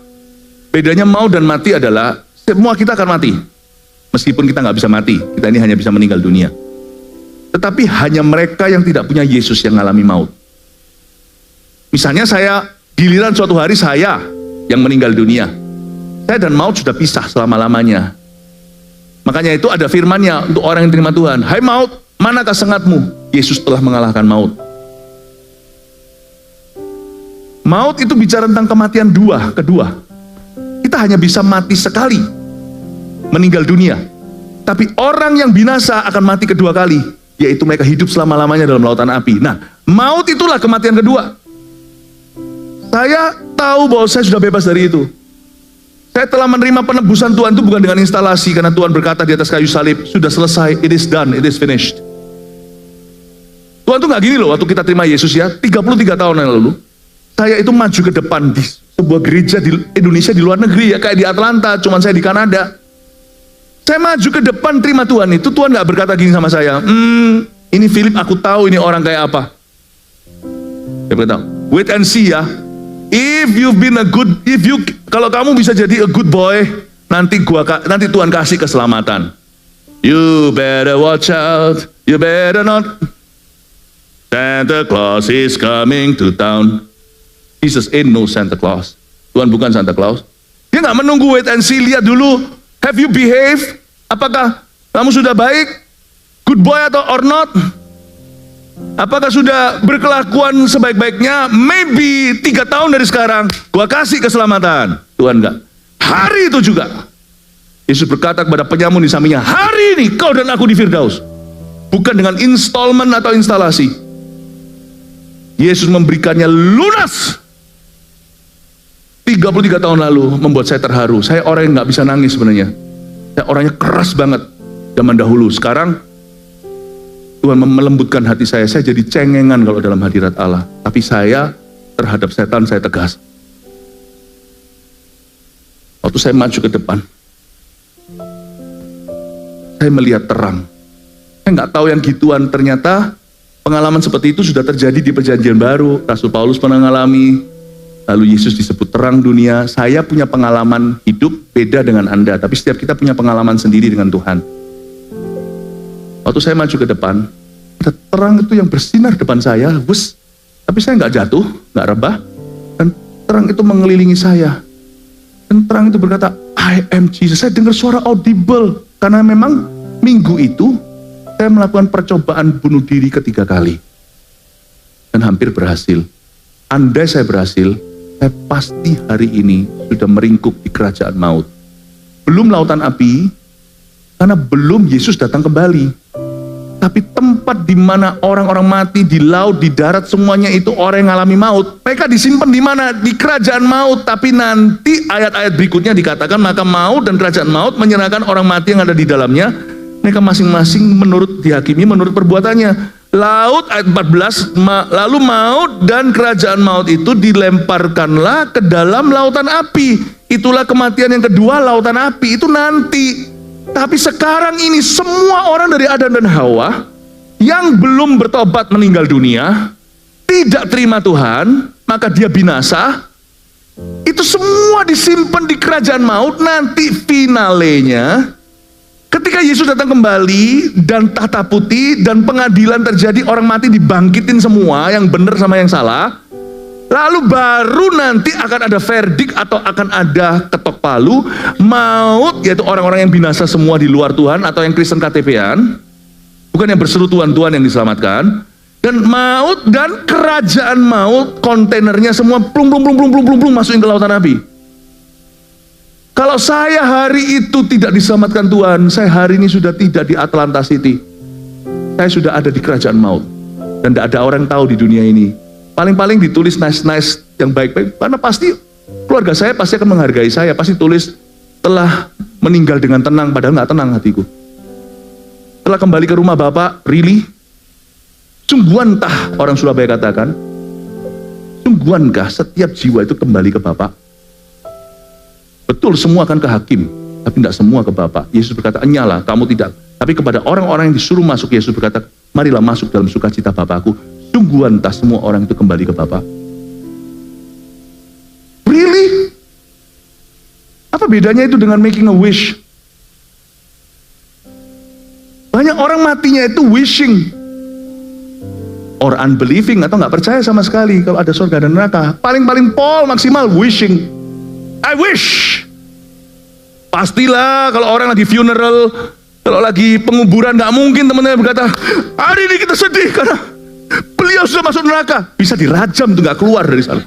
Bedanya maut dan mati adalah semua kita akan mati. Meskipun kita nggak bisa mati, kita ini hanya bisa meninggal dunia. Tetapi hanya mereka yang tidak punya Yesus yang mengalami maut. Misalnya giliran suatu hari saya yang meninggal dunia. Saya dan maut sudah pisah selama-lamanya. Makanya itu ada firman-Nya untuk orang yang terima Tuhan. Hai maut, manakah sengatmu? Yesus telah mengalahkan maut. Maut itu bicara tentang kematian kedua. Kita hanya bisa mati sekali, meninggal dunia. Tapi orang yang binasa akan mati kedua kali, yaitu mereka hidup selama-lamanya dalam lautan api. Nah, maut itulah kematian kedua. Saya tahu bahwa saya sudah bebas dari itu. Saya telah menerima penebusan Tuhan itu bukan dengan instalasi, karena Tuhan berkata di atas kayu salib, sudah selesai, it is done, it is finished. Tuhan tuh gak gini loh, waktu kita terima Yesus ya, 33 tahun yang lalu, saya itu maju ke depan di sebuah gereja di Indonesia, di luar negeri ya, kayak di Atlanta, cuman saya di Kanada. Saya maju ke depan terima Tuhan itu, Tuhan gak berkata gini sama saya, ini Philip, aku tahu ini orang kayak apa. Dia berkata, wait and see ya. Kalau kamu bisa jadi a good boy, nanti Tuhan kasih keselamatan. You better watch out, you better not. Santa Claus is coming to town. Jesus ain't no Santa Claus. Tuhan bukan Santa Claus. Dia nggak menunggu wait and see, lihat dulu. Have you behaved? Apakah kamu sudah baik? Good boy atau or not? Apakah sudah berkelakuan sebaik-baiknya? Maybe 3 tahun dari sekarang, gua kasih keselamatan. Tuhan enggak. Hari itu juga, Yesus berkata kepada penyamun di sampingnya, hari ini kau dan aku di Firdaus. Bukan dengan installment atau instalasi. Yesus memberikannya lunas. 33 tahun lalu membuat saya terharu. Saya orang yang nggak bisa nangis sebenarnya. Saya orangnya keras banget zaman dahulu. Sekarang Tuhan melembutkan hati saya jadi cengengan kalau dalam hadirat Allah. Tapi saya terhadap setan saya tegas. Waktu saya maju ke depan, saya melihat terang. Saya nggak tahu yang gituan, ternyata pengalaman seperti itu sudah terjadi di Perjanjian Baru. Rasul Paulus pernah mengalami. Lalu Yesus disebut terang dunia. Saya punya pengalaman hidup beda dengan Anda, tapi setiap kita punya pengalaman sendiri dengan Tuhan. Waktu saya maju ke depan, ada terang itu yang bersinar depan saya, tapi saya nggak jatuh, nggak rebah, dan terang itu mengelilingi saya. Dan terang itu berkata, I am Jesus. Saya dengar suara audible, karena memang minggu itu saya melakukan percobaan bunuh diri 3 kali, dan hampir berhasil. Andai saya berhasil, saya pasti hari ini sudah meringkuk di kerajaan maut. Belum lautan api, karena belum Yesus datang kembali. Tapi tempat di mana orang-orang mati di laut, di darat, semuanya itu orang yang mengalami maut. Mereka disimpan di mana? Di kerajaan maut. Tapi nanti ayat-ayat berikutnya dikatakan, maka maut dan kerajaan maut menyerahkan orang mati yang ada di dalamnya. Mereka masing-masing dihakimi menurut perbuatannya. Laut ayat 14, lalu maut dan kerajaan maut itu dilemparkanlah ke dalam lautan api. Itulah kematian yang kedua, lautan api. Itu nanti. Tapi sekarang ini semua orang dari Adam dan Hawa yang belum bertobat meninggal dunia, tidak terima Tuhan, maka dia binasa. Itu semua disimpan di kerajaan maut. Nanti finalenya, ketika Yesus datang kembali dan tahta putih dan pengadilan terjadi, orang mati dibangkitin semua, yang benar sama yang salah. Lalu baru nanti akan ada verdict atau akan ada ketok palu. Maut, yaitu orang-orang yang binasa semua di luar Tuhan atau yang Kristen KTP-an, Bukan yang berseru Tuhan, Tuhan yang diselamatkan. Dan maut dan kerajaan maut, kontainernya semua plung masukin ke lautan api. Kalau saya hari itu tidak diselamatkan Tuhan, saya hari ini sudah tidak di Atlanta City. Saya sudah ada di kerajaan maut. Dan tidak ada orang tahu di dunia ini. Paling-paling ditulis nice yang baik-baik. Karena pasti keluarga saya pasti akan menghargai saya. Pasti tulis telah meninggal dengan tenang, padahal nggak tenang hatiku. Setelah kembali ke rumah Bapak, really? Sungguhankah orang Surabaya katakan, sungguhankah setiap jiwa itu kembali ke Bapak? Betul, semua akan ke hakim, tapi tidak semua ke Bapak. Yesus berkata, enyalah, kamu tidak. Tapi kepada orang-orang yang disuruh masuk, Yesus berkata, marilah masuk dalam sukacita Bapakku. Sungguhankah semua orang itu kembali ke Bapak? Really? Apa bedanya itu dengan making a wish? Banyak orang matinya itu wishing or unbelieving, atau nggak percaya sama sekali kalau ada surga dan neraka. Paling-paling Paul maksimal wishing. I wish. Pastilah kalau orang lagi funeral, kalau lagi penguburan, nggak mungkin teman-teman berkata, hari ini kita sedih karena beliau sudah masuk neraka. Bisa dirajam tuh, nggak keluar dari sana.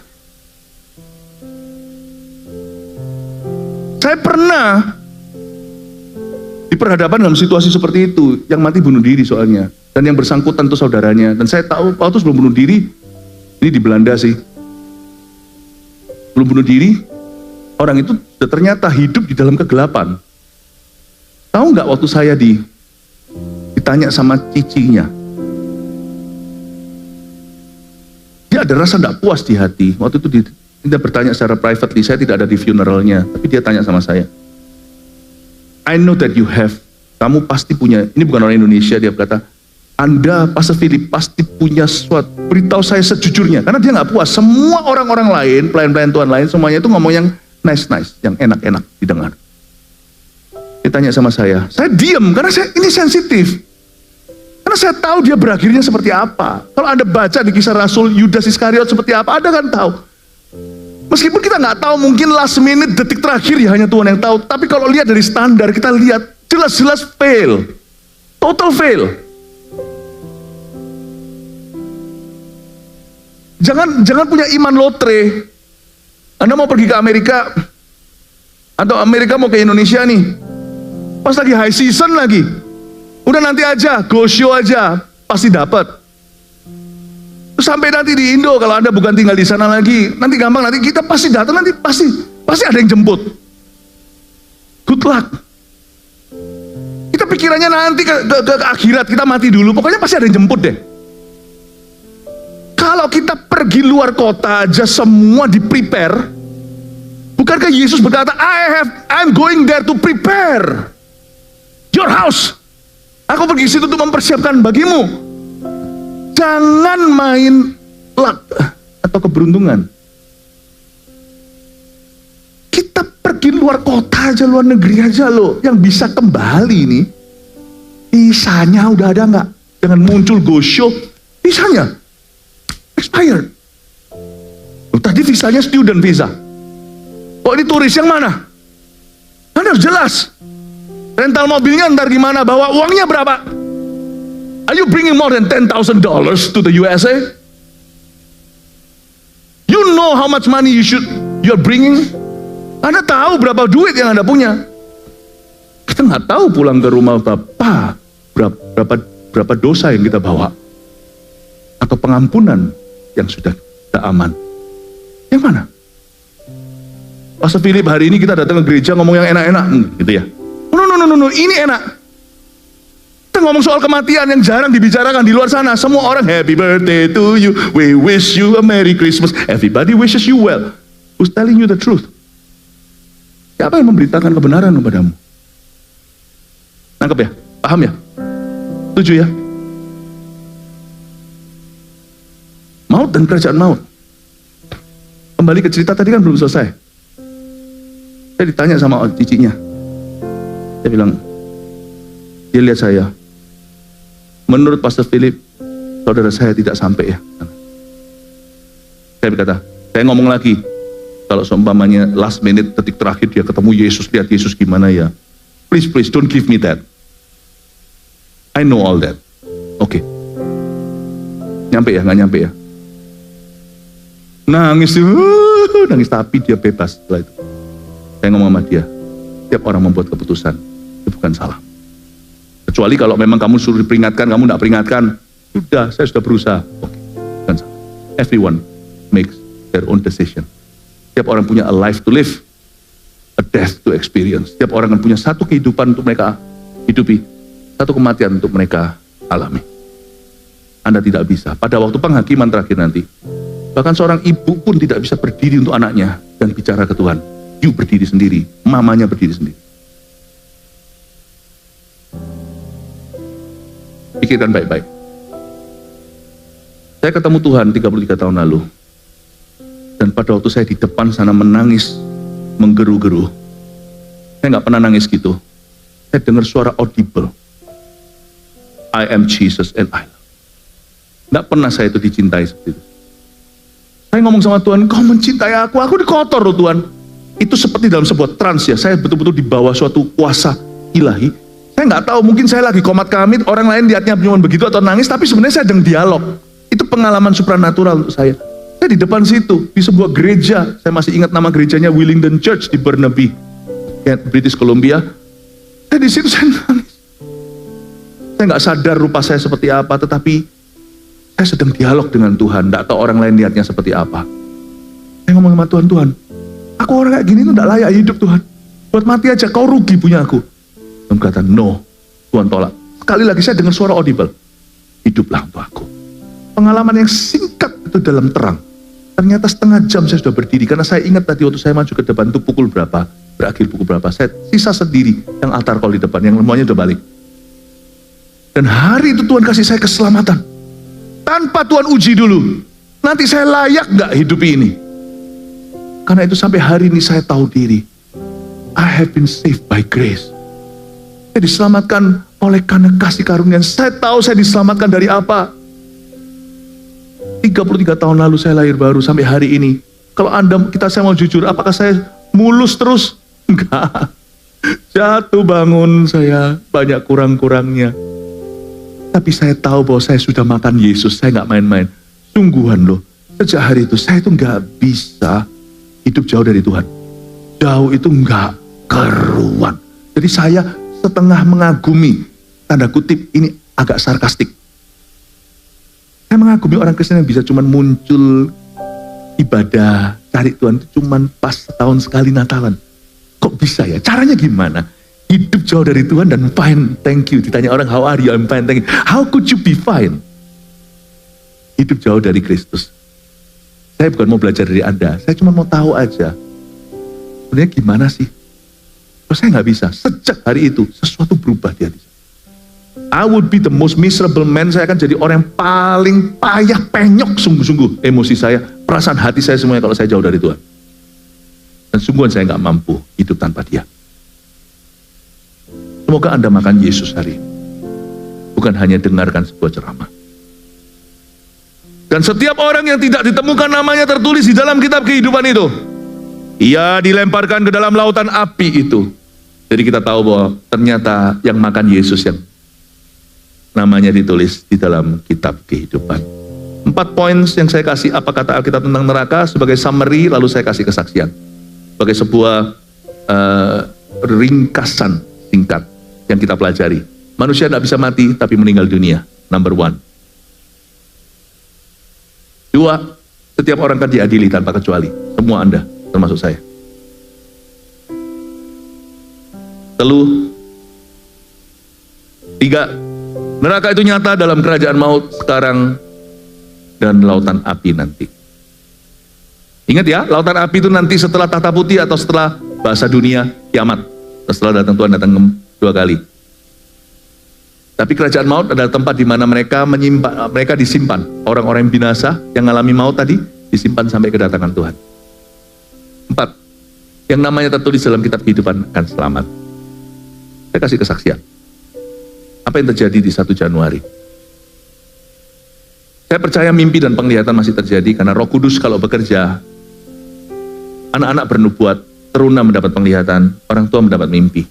Saya pernah diperhadapkan dalam situasi seperti itu, yang mati bunuh diri soalnya, dan yang bersangkutan itu saudaranya. Dan saya tahu Paulus belum bunuh diri, ini di Belanda sih, belum bunuh diri, orang itu ternyata hidup di dalam kegelapan. Tahu nggak waktu saya ditanya sama cicinya, dia ada rasa nggak puas di hati. Waktu itu dia bertanya secara privately, saya tidak ada di funeralnya, tapi dia tanya sama saya, I know that you have, kamu pasti punya, ini bukan orang Indonesia, dia berkata, Anda, Pastor Philip, pasti punya sesuatu, beritahu saya sejujurnya, karena dia nggak puas. Semua orang-orang lain, pelayan-pelayan Tuhan lain, semuanya itu ngomong yang nice, yang enak-enak didengar. Dia tanya sama saya diam, karena ini sensitif. Karena saya tahu dia berakhirnya seperti apa. Kalau Anda baca di Kisah Rasul, Yudas Iskariot seperti apa, Anda kan tahu. Meskipun kita nggak tahu, mungkin last minute, detik terakhir ya hanya Tuhan yang tahu. Tapi kalau lihat dari standar, kita lihat jelas-jelas fail, total fail. Jangan punya iman lotre. Anda mau pergi ke Amerika, atau Amerika mau ke Indonesia nih, pas lagi high season lagi, udah nanti aja, go show aja, pasti dapat. Sampai nanti di Indo, kalau Anda bukan tinggal di sana lagi, nanti gampang, nanti kita pasti datang, nanti pasti ada yang jemput. Good luck. Kita pikirannya nanti ke akhirat, kita mati dulu, pokoknya pasti ada yang jemput deh. Kalau kita pergi luar kota aja semua di prepare, bukankah Yesus berkata, I'm going there to prepare your house. Aku pergi situ untuk mempersiapkan bagimu. Jangan main luck atau keberuntungan. Kita pergi luar kota aja, luar negeri aja loh, yang bisa kembali nih, visanya udah ada nggak? Jangan muncul go show, visanya expired. Tadi visanya student visa. Oh ini turis yang mana? Anda harus jelas. Rental mobilnya ntar gimana? Bawa uangnya berapa? Are you bringing more than $10,000 to the USA? You know how much money you're bringing? Anda tahu berapa duit yang Anda punya? Kita nggak tahu pulang ke rumah Bapak berapa dosa yang kita bawa, atau pengampunan yang sudah kita aman. Yang mana? Pastor Philip, hari ini kita datang ke gereja ngomong yang enak-enak, gitu ya? No, ini enak. Kita ngomong soal kematian yang jarang dibicarakan di luar sana. Semua orang happy birthday to you, we wish you a Merry Christmas, everybody wishes you well. Who's telling you the truth? Siapa yang memberitakan kebenaran kepadamu? Nangkep ya? Paham ya? Setuju ya? Maut dan kerajaan maut. Kembali ke cerita tadi kan belum selesai. Saya ditanya sama cicinya. Saya bilang, dia lihat saya, menurut Pastor Philip, saudara saya tidak sampai ya. Saya berkata, saya ngomong lagi, kalau seumpamanya last minute, detik terakhir dia ketemu Yesus, lihat Yesus gimana ya. Please don't give me that. I know all that. nggak nyampe ya. Nangis, tapi dia bebas setelah itu. Saya ngomong sama dia, setiap orang membuat keputusan, itu bukan salah. Kecuali kalau memang kamu suruh diperingatkan, kamu nggak peringatkan, sudah, saya sudah berusaha. Oke, bukan salah. Everyone makes their own decision. Setiap orang punya a life to live, a death to experience. Setiap orang kan punya satu kehidupan untuk mereka hidupi, satu kematian untuk mereka alami. Anda tidak bisa. Pada waktu penghakiman terakhir nanti, bahkan seorang ibu pun tidak bisa berdiri untuk anaknya dan bicara ke Tuhan. You berdiri sendiri, mamanya berdiri sendiri. Pikirkan baik-baik. Saya ketemu Tuhan 33 tahun lalu. Dan pada waktu saya di depan sana menangis, menggeru-geru. Saya nggak pernah nangis gitu. Saya dengar suara audible. I am Jesus and I love. Nggak pernah saya itu dicintai seperti itu. Saya ngomong sama Tuhan, kau mencintai aku dikotor loh Tuhan. Itu seperti dalam sebuah trans ya, saya betul-betul di bawah suatu kuasa ilahi. Saya nggak tahu, mungkin saya lagi komat kamit, orang lain lihatnya cuma begitu atau nangis, tapi sebenarnya saya sedang dialog. Itu pengalaman supranatural untuk saya. Saya di depan situ, di sebuah gereja, saya masih ingat nama gerejanya Willingdon Church di Burnaby, British Columbia. Saya di situ, saya nangis. Saya nggak sadar rupa saya seperti apa, tetapi saya sedang dialog dengan Tuhan, tidak tahu orang lain lihatnya seperti apa. Saya ngomong sama Tuhan, Tuhan, aku orang kayak gini tuh tidak layak hidup Tuhan. Buat mati aja, kau rugi punya aku. Tuhan berkata, no. Tuhan tolak. Sekali lagi saya dengar suara audible. Hiduplah untuk aku. Pengalaman yang singkat itu dalam terang. Ternyata setengah jam saya sudah berdiri. Karena saya ingat tadi waktu saya maju ke depan itu pukul berapa. Berakhir pukul berapa. Saya sisa sendiri yang altar call di depan. Yang semuanya udah balik. Dan hari itu Tuhan kasih saya keselamatan. Tanpa Tuhan uji dulu, nanti saya layak gak hidup ini? Karena itu sampai hari ini saya tahu diri. I have been saved by grace. Saya diselamatkan oleh karena kasih karunia. Saya tahu saya diselamatkan dari apa. 33 tahun lalu saya lahir baru sampai hari ini. Kalau saya mau jujur, apakah saya mulus terus? Enggak. Jatuh bangun saya banyak kurang-kurangnya. Tapi saya tahu bahwa saya sudah makan Yesus, saya gak main-main. Sungguhan loh, sejak hari itu saya itu gak bisa hidup jauh dari Tuhan. Jauh itu gak keruan. Jadi saya setengah mengagumi, tanda kutip ini agak sarkastik. Saya mengagumi orang Kristen yang bisa cuman muncul ibadah, cari Tuhan itu cuman pas setahun sekali Natalan. Kok bisa ya? Caranya gimana? Hidup jauh dari Tuhan dan fine, thank you. Ditanya orang, how are you? I'm fine, thank you. How could you be fine? Hidup jauh dari Kristus. Saya bukan mau belajar dari Anda, saya cuma mau tahu aja. Sebenarnya gimana sih? Kalau saya nggak bisa, sejak hari itu, sesuatu berubah di hati saya. I would be the most miserable man, saya akan jadi orang yang paling payah, penyok sungguh-sungguh. Emosi saya, perasaan hati saya semuanya kalau saya jauh dari Tuhan. Dan sungguhan saya nggak mampu hidup tanpa Dia. Semoga Anda makan Yesus hari ini. Bukan hanya dengarkan sebuah ceramah. Dan setiap orang yang tidak ditemukan namanya tertulis di dalam kitab kehidupan itu, ia dilemparkan ke dalam lautan api itu. Jadi kita tahu bahwa ternyata yang makan Yesus yang namanya ditulis di dalam kitab kehidupan. 4 poin yang saya kasih apa kata Alkitab tentang neraka sebagai summary, lalu saya kasih kesaksian. Sebagai sebuah ringkasan singkat yang kita pelajari. Manusia tidak bisa mati tapi meninggal dunia. Number 1. 2, setiap orang kan diadili tanpa kecuali. Semua Anda, termasuk saya. 3, neraka itu nyata dalam kerajaan maut sekarang dan lautan api nanti. Ingat ya, lautan api itu nanti setelah tahta putih atau setelah bahasa dunia kiamat. Setelah datang Tuhan datang 2 kali. Tapi kerajaan maut adalah tempat di mana mereka disimpan. Orang-orang yang binasa yang mengalami maut tadi disimpan sampai kedatangan Tuhan. 4, yang namanya tertulis dalam kitab kehidupan akan selamat. Saya kasih kesaksian. Apa yang terjadi di 1 Januari? Saya percaya mimpi dan penglihatan masih terjadi karena Roh Kudus kalau bekerja, anak-anak bernubuat, teruna mendapat penglihatan, orang tua mendapat mimpi.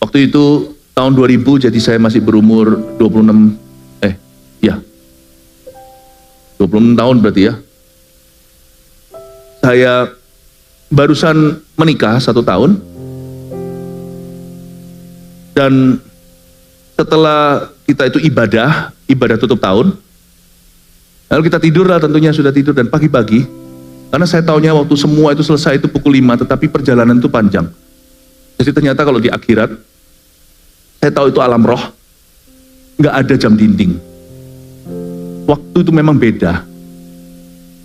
Waktu itu tahun 2000, jadi saya masih berumur 26 26 tahun berarti ya. Saya barusan menikah 1 tahun. Dan setelah kita itu ibadah tutup tahun, lalu kita tidur lah, tentunya sudah tidur, dan pagi-pagi, karena saya taunya waktu semua itu selesai itu pukul 5, tetapi perjalanan itu panjang. Jadi ternyata kalau di akhirat, saya tahu itu alam roh, nggak ada jam dinding. Waktu itu memang beda.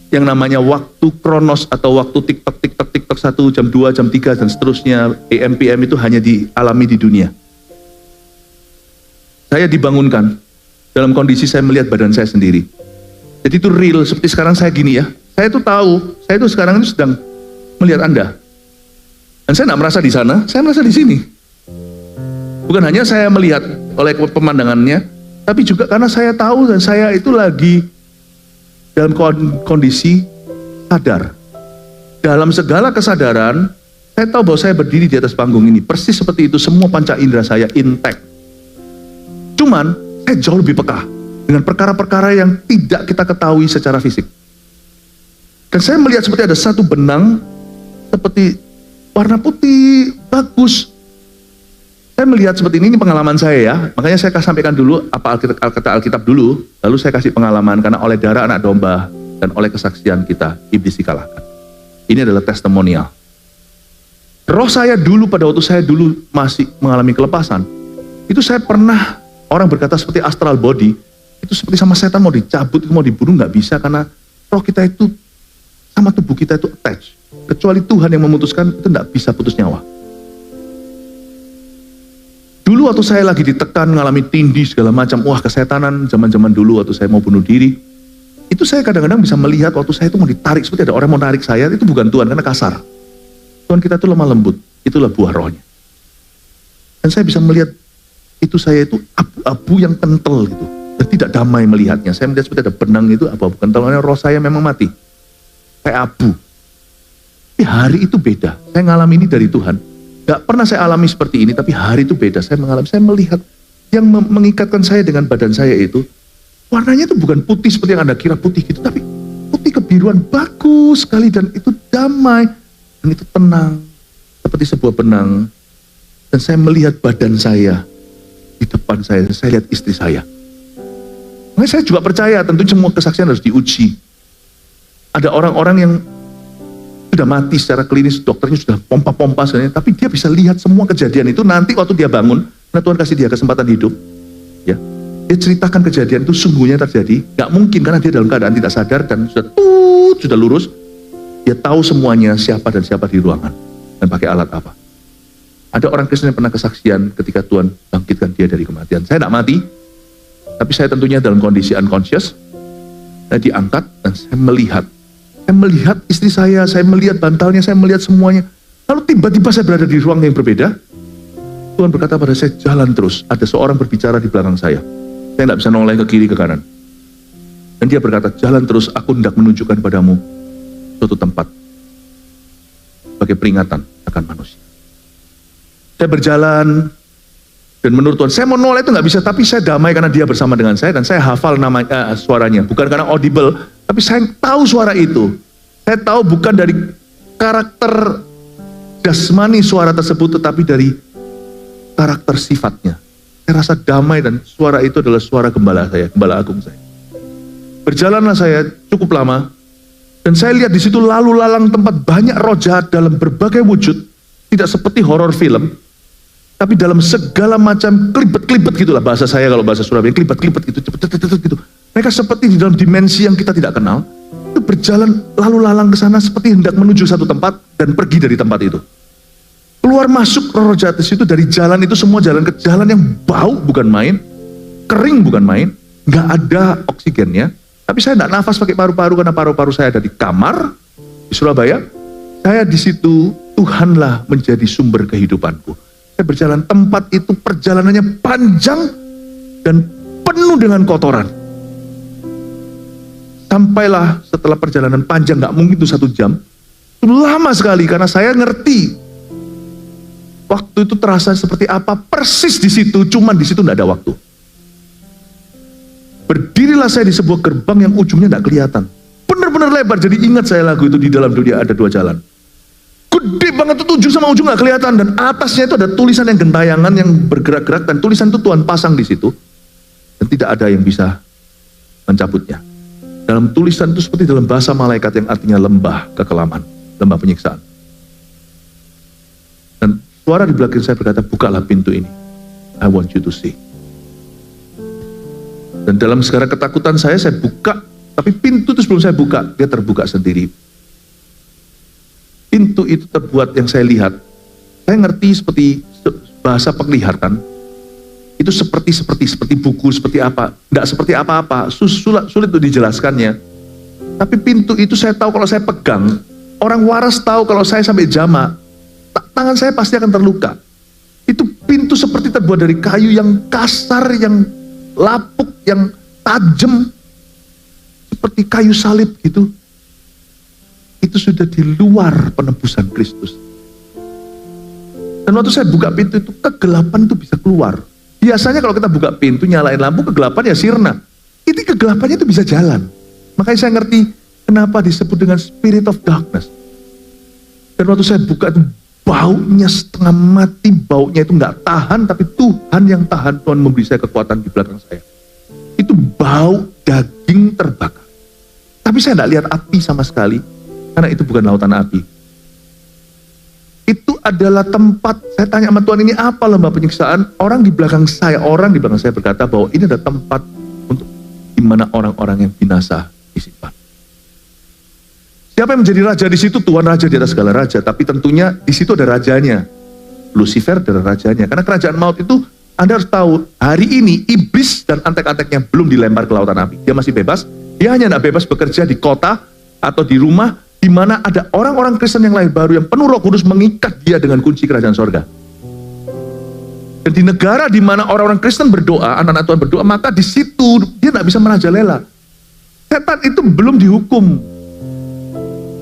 Yang namanya waktu kronos atau waktu tik-tok 1, jam 2, jam 3, dan seterusnya, AM, PM itu hanya dialami di dunia. Saya dibangunkan dalam kondisi saya melihat badan saya sendiri. Jadi itu real, seperti sekarang saya gini ya. Saya itu tahu, saya itu sekarang itu sedang melihat Anda. Dan saya tidak merasa di sana, saya merasa di sini. Bukan hanya saya melihat oleh pemandangannya, tapi juga karena saya tahu dan saya itu lagi dalam kondisi sadar. Dalam segala kesadaran, saya tahu bahwa saya berdiri di atas panggung ini. Persis seperti itu, semua panca indera saya intact. Cuman, saya jauh lebih peka dengan perkara-perkara yang tidak kita ketahui secara fisik. Dan saya melihat seperti ada satu benang, seperti warna putih, bagus. Saya melihat seperti ini pengalaman saya ya. Makanya saya sampaikan dulu apa Alkitab dulu, lalu saya kasih pengalaman, karena oleh darah anak domba dan oleh kesaksian kita, iblis dikalahkan. Ini adalah testimonial. Roh saya dulu, pada waktu saya dulu masih mengalami kelepasan, itu saya pernah, orang berkata seperti astral body, itu seperti sama setan mau dicabut, mau dibunuh, nggak bisa, karena roh kita itu sama tubuh kita itu attach. Kecuali Tuhan yang memutuskan, itu nggak bisa putus nyawa. Dulu waktu saya lagi ditekan, ngalami tindih segala macam, wah kesetanan zaman-zaman dulu waktu saya mau bunuh diri, itu saya kadang-kadang bisa melihat waktu saya itu mau ditarik, seperti ada orang mau tarik saya, itu bukan Tuhan, karena kasar. Tuhan kita itu lemah lembut, itulah buah rohnya. Dan saya bisa melihat, itu saya itu abu-abu yang kental gitu, dan tidak damai melihatnya. Saya melihat seperti ada benang itu abu-abu kental, karena roh saya memang mati, kayak abu. Tapi hari itu beda, saya ngalami ini dari Tuhan. Gak pernah saya alami seperti ini, tapi hari itu beda. Saya melihat yang mengikatkan saya dengan badan saya itu, warnanya itu bukan putih seperti yang Anda kira putih gitu, tapi putih kebiruan bagus sekali, dan itu damai, dan itu tenang, seperti sebuah benang. Dan saya melihat badan saya di depan saya lihat istri saya. Makanya saya juga percaya, tentu semua kesaksian harus diuji. Ada orang-orang yang sudah mati secara klinis, dokternya sudah pompa-pompa sebenarnya, tapi dia bisa lihat semua kejadian itu nanti waktu dia bangun, karena Tuhan kasih dia kesempatan hidup, ya, dia ceritakan kejadian itu sungguhnya terjadi. Gak mungkin karena dia dalam keadaan tidak sadar dan sudah lurus, dia tahu semuanya siapa dan siapa di ruangan dan pakai alat apa. Ada orang Kristen yang pernah kesaksian ketika Tuhan bangkitkan dia dari kematian. Saya tidak mati, tapi saya tentunya dalam kondisi unconscious. Saya diangkat dan saya melihat istri saya melihat bantalnya, saya melihat semuanya. Lalu tiba-tiba saya berada di ruang yang berbeda. Tuhan berkata pada saya, jalan terus. Ada seorang berbicara di belakang saya. Saya tidak bisa noleh ke kiri ke kanan. Dan dia berkata, jalan terus, aku hendak menunjukkan padamu suatu tempat sebagai peringatan akan manusia. Saya berjalan, dan menurut Tuhan, saya mau noleh itu nggak bisa, tapi saya damai karena dia bersama dengan saya, dan saya hafal suaranya. Bukan karena audible, tapi saya tahu suara itu. Saya tahu bukan dari karakter jasmani suara tersebut, tetapi dari karakter sifatnya. Saya rasa damai, dan suara itu adalah suara gembala saya, gembala agung saya. Berjalanlah saya cukup lama, dan saya lihat di situ lalu lalang tempat banyak roh jahat dalam berbagai wujud, tidak seperti horor film, tapi dalam segala macam kelibet-kelibet gitulah bahasa saya, kalau bahasa Surabaya kelibet-kelibet gitu, cepet-cepet gitu. Mereka seperti di dalam dimensi yang kita tidak kenal, itu berjalan lalu lalang ke sana seperti hendak menuju satu tempat dan pergi dari tempat itu. Keluar masuk roh jahat itu dari jalan itu, semua jalan ke jalan yang bau bukan main, kering bukan main, nggak ada oksigennya. Tapi saya nggak nafas pakai paru-paru karena paru-paru saya ada di kamar di Surabaya. Saya di situ, Tuhanlah menjadi sumber kehidupanku. Saya berjalan, tempat itu perjalanannya panjang dan penuh dengan kotoran. Sampailah setelah perjalanan panjang, nggak mungkin itu 1 jam, itu lama sekali karena saya ngerti waktu itu terasa seperti apa persis di situ, cuman di situ nggak ada waktu. Berdirilah saya di sebuah gerbang yang ujungnya tidak kelihatan. Benar-benar lebar, jadi ingat saya lagu itu, di dalam dunia ada dua jalan. Gede banget itu, ujung sama ujung gak kelihatan, dan atasnya itu ada tulisan yang gentayangan yang bergerak-gerak, dan tulisan itu Tuhan pasang di situ, dan tidak ada yang bisa mencabutnya. Dalam tulisan itu seperti dalam bahasa malaikat yang artinya lembah kekelaman, lembah penyiksaan. Dan suara di belakang saya berkata, bukalah pintu ini, I want you to see. Dan dalam segala ketakutan saya buka, tapi pintu itu sebelum saya buka, dia terbuka sendiri. Pintu itu terbuat yang saya lihat, saya ngerti seperti bahasa penglihatan, itu seperti buku, seperti apa, tidak seperti apa-apa, sulit untuk dijelaskannya. Tapi pintu itu saya tahu kalau saya pegang, orang waras tahu kalau saya sampai jama, tangan saya pasti akan terluka. Itu pintu seperti terbuat dari kayu yang kasar, yang lapuk, yang tajam, seperti kayu salib gitu. Itu sudah di luar penebusan Kristus. Dan waktu saya buka pintu itu, kegelapan itu bisa keluar. Biasanya kalau kita buka pintu, nyalain lampu, kegelapan ya sirna. Ini kegelapannya itu bisa jalan. Makanya saya ngerti kenapa disebut dengan spirit of darkness. Dan waktu saya buka itu, baunya setengah mati, baunya itu nggak tahan, tapi Tuhan yang tahan. Tuhan memberi saya kekuatan di belakang saya. Itu bau daging terbakar. Tapi saya nggak lihat api sama sekali, karena itu bukan lautan api. Itu adalah tempat, saya tanya sama Tuhan, ini apa lembah penyiksaan? Orang di belakang saya berkata bahwa ini adalah tempat untuk di mana orang-orang yang binasa disimpan. Siapa yang menjadi raja di situ? Tuhan raja di atas segala raja, tapi tentunya di situ ada rajanya. Lucifer adalah rajanya. Karena kerajaan maut itu, Anda harus tahu, hari ini iblis dan antek-anteknya belum dilempar ke lautan api. Dia masih bebas. Dia hanya tidak bebas bekerja di kota atau di rumah di mana ada orang-orang Kristen yang lahir baru yang penuh Roh Kudus mengikat dia dengan kunci kerajaan sorga. Dan di negara di mana orang-orang Kristen berdoa, anak-anak Tuhan berdoa, maka di situ dia tidak bisa merajalela. Setan itu belum dihukum.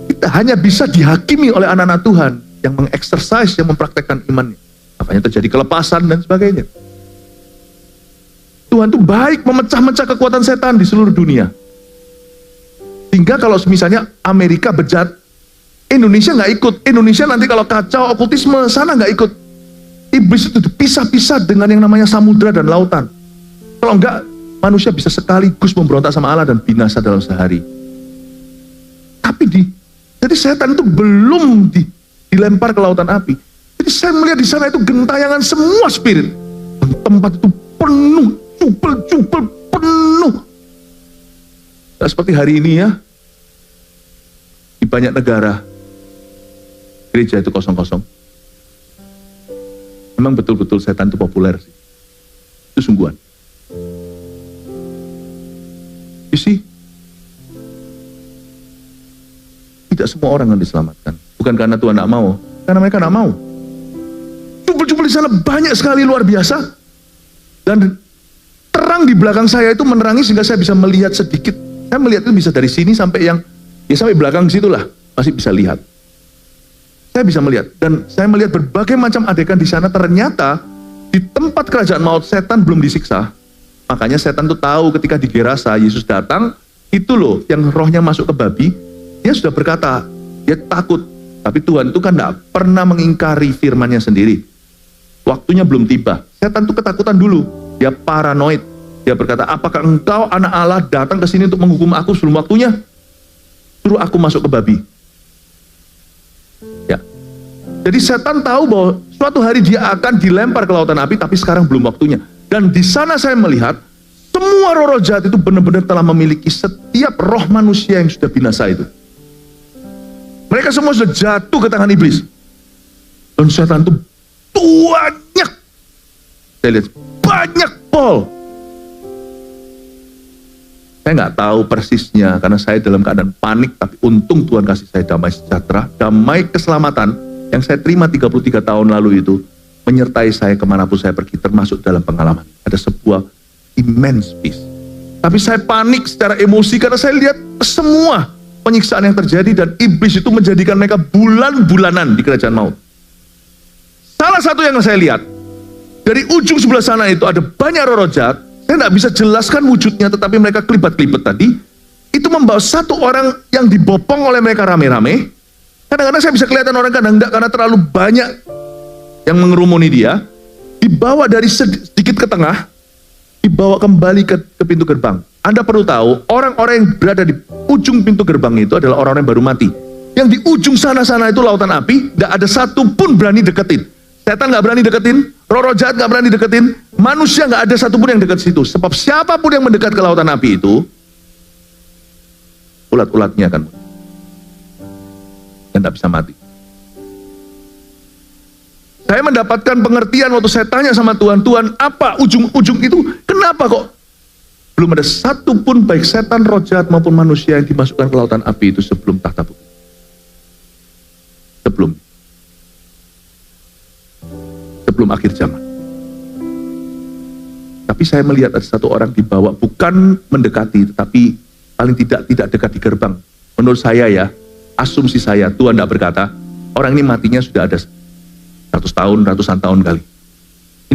Kita hanya bisa dihakimi oleh anak-anak Tuhan yang mengeksersis, yang mempraktekkan imannya. Makanya terjadi kelepasan dan sebagainya. Tuhan itu baik memecah-mecah kekuatan setan di seluruh dunia. Sehingga kalau misalnya Amerika bejat, Indonesia nggak ikut. Indonesia nanti kalau kacau okultisme, sana nggak ikut. Iblis itu dipisah-pisah dengan yang namanya samudra dan lautan. Kalau enggak, manusia bisa sekaligus memberontak sama Allah dan binasa dalam sehari. Jadi setan itu belum dilempar ke lautan api. Jadi saya melihat di sana itu gentayangan semua spirit. Dan tempat itu penuh, jubel-jubel penuh. Nah, seperti hari ini ya, di banyak negara, gereja itu kosong-kosong. Memang betul-betul setan itu populer sih. Itu sungguhan. You see? Tidak semua orang yang diselamatkan. Bukan karena Tuhan tidak mau, karena mereka tidak mau. Jubel-jubel di sana banyak sekali, luar biasa. Dan terang di belakang saya itu menerangi sehingga saya bisa melihat sedikit. Saya melihat itu bisa dari sini sampai yang, ya sampai belakang situlah, masih bisa lihat. Saya bisa melihat, dan saya melihat berbagai macam adegan di sana. Ternyata di tempat kerajaan maut setan belum disiksa. Makanya setan itu tahu ketika di Gerasa Yesus datang, itu loh yang rohnya masuk ke babi, dia sudah berkata, dia takut. Tapi Tuhan itu kan tidak pernah mengingkari firman-Nya sendiri. Waktunya belum tiba. Setan itu ketakutan dulu, dia paranoid. Dia berkata, apakah engkau anak Allah datang ke sini untuk menghukum aku sebelum waktunya? Suruh aku masuk ke babi. Ya. Jadi setan tahu bahwa suatu hari dia akan dilempar ke lautan api, tapi sekarang belum waktunya. Dan di sana saya melihat, semua roh-roh jahat itu benar-benar telah memiliki setiap roh manusia yang sudah binasa itu. Mereka semua sudah jatuh ke tangan iblis. Dan setan itu banyak. Saya lihat, banyak Paul. Saya nggak tahu persisnya, karena saya dalam keadaan panik, tapi untung Tuhan kasih saya damai sejahtera, damai keselamatan, yang saya terima 33 tahun lalu itu, menyertai saya kemanapun saya pergi, termasuk dalam pengalaman. Ada sebuah immense peace. Tapi saya panik secara emosi, karena saya lihat semua penyiksaan yang terjadi, dan iblis itu menjadikan mereka bulan-bulanan di kerajaan maut. Salah satu yang saya lihat, dari ujung sebelah sana itu ada banyak roh-roh jahat. Saya saya tidak bisa jelaskan wujudnya, tetapi mereka kelibat-kelibat tadi, itu membawa satu orang yang dibopong oleh mereka rame-rame. Kadang-kadang saya bisa kelihatan orang, kadang enggak, karena terlalu banyak yang mengerumuni dia. Dibawa dari sedikit ke tengah, dibawa kembali ke pintu gerbang. Anda perlu tahu, orang-orang yang berada di ujung pintu gerbang itu adalah orang-orang yang baru mati. Yang di ujung sana-sana itu lautan api, gak ada satu pun berani deketin. Setan gak berani deketin, roh-roh jahat gak berani deketin, manusia gak ada satu pun yang dekat situ. Sebab siapapun yang mendekat ke lautan api itu, ulat-ulatnya akan muncul. Dan gak bisa mati. Saya mendapatkan pengertian waktu saya tanya sama Tuhan, Tuhan apa ujung-ujung itu? Kenapa kok belum ada satu pun baik setan, roh jahat maupun manusia yang dimasukkan ke lautan api itu sebelum tahta putih? Sebelum akhir zaman. Tapi saya melihat ada satu orang dibawa, bukan mendekati, tetapi paling tidak dekat di gerbang. Menurut saya ya, asumsi saya, Tuhan tidak berkata, orang ini matinya sudah ada 100 tahun, ratusan tahun kali.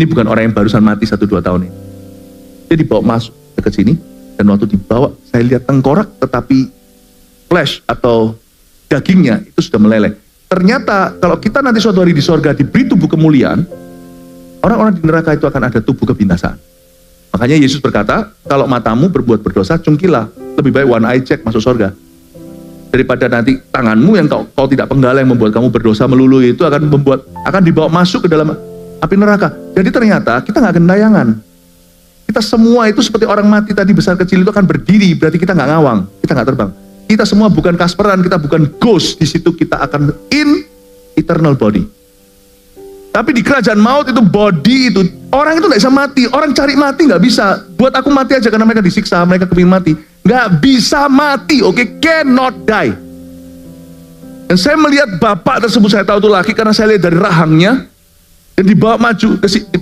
Ini bukan orang yang barusan mati 1-2 tahun ini. Dia dibawa masuk dekat sini, dan waktu dibawa, saya lihat tengkorak, tetapi flesh atau dagingnya itu sudah meleleh. Ternyata kalau kita nanti suatu hari di sorga diberi tubuh kemuliaan, orang-orang di neraka itu akan ada tubuh kebinasaan. Makanya Yesus berkata, kalau matamu berbuat berdosa, cungkilah. Lebih baik one eye check masuk sorga. Daripada nanti tanganmu yang kau tidak penggal yang membuat kamu berdosa melulu, itu akan dibawa masuk ke dalam api neraka. Jadi ternyata kita nggak gentayangan. Kita semua itu seperti orang mati tadi besar kecil itu akan berdiri, berarti kita nggak ngawang, kita nggak terbang. Kita semua bukan kasperan, kita bukan ghost. Di situ kita akan in eternal body. Tapi di kerajaan maut itu body itu, orang itu nggak bisa mati. Orang cari mati nggak bisa. Buat aku mati aja karena mereka disiksa, mereka kepingin mati. Nggak bisa mati, oke? Cannot die. Dan saya melihat bapak tersebut, saya tahu itu laki karena saya lihat dari rahangnya. Dan dibawa maju.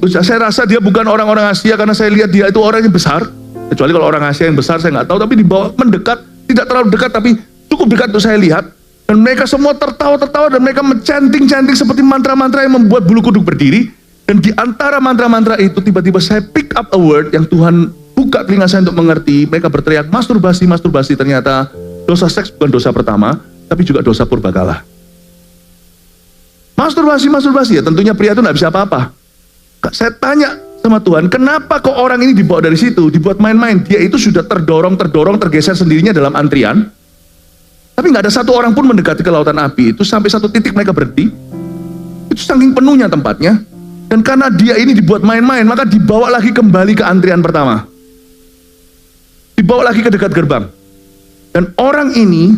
Saya rasa dia bukan orang-orang Asia karena saya lihat dia itu orang yang besar. Kecuali kalau orang Asia yang besar saya nggak tahu, tapi dibawa mendekat. Tidak terlalu dekat, tapi cukup dekat untuk saya lihat. Dan mereka semua tertawa-tertawa dan mereka mencanting-canting seperti mantra-mantra yang membuat bulu kuduk berdiri. Dan di antara mantra-mantra itu tiba-tiba saya pick up a word yang Tuhan buka telinga saya untuk mengerti. Mereka berteriak, masturbasi, masturbasi. Ternyata dosa seks bukan dosa pertama, tapi juga dosa purbakala. Masturbasi, masturbasi. Ya tentunya pria itu nggak bisa apa-apa. Saya tanya sama Tuhan, kenapa kok orang ini dibawa dari situ, dibuat main-main? Dia itu sudah terdorong, tergeser sendirinya dalam antrian. Tapi nggak ada satu orang pun mendekati ke lautan api itu, sampai satu titik mereka berhenti. Itu saking penuhnya tempatnya. Dan karena dia ini dibuat main-main, maka dibawa lagi kembali ke antrian pertama. Dibawa lagi ke dekat gerbang. Dan orang ini,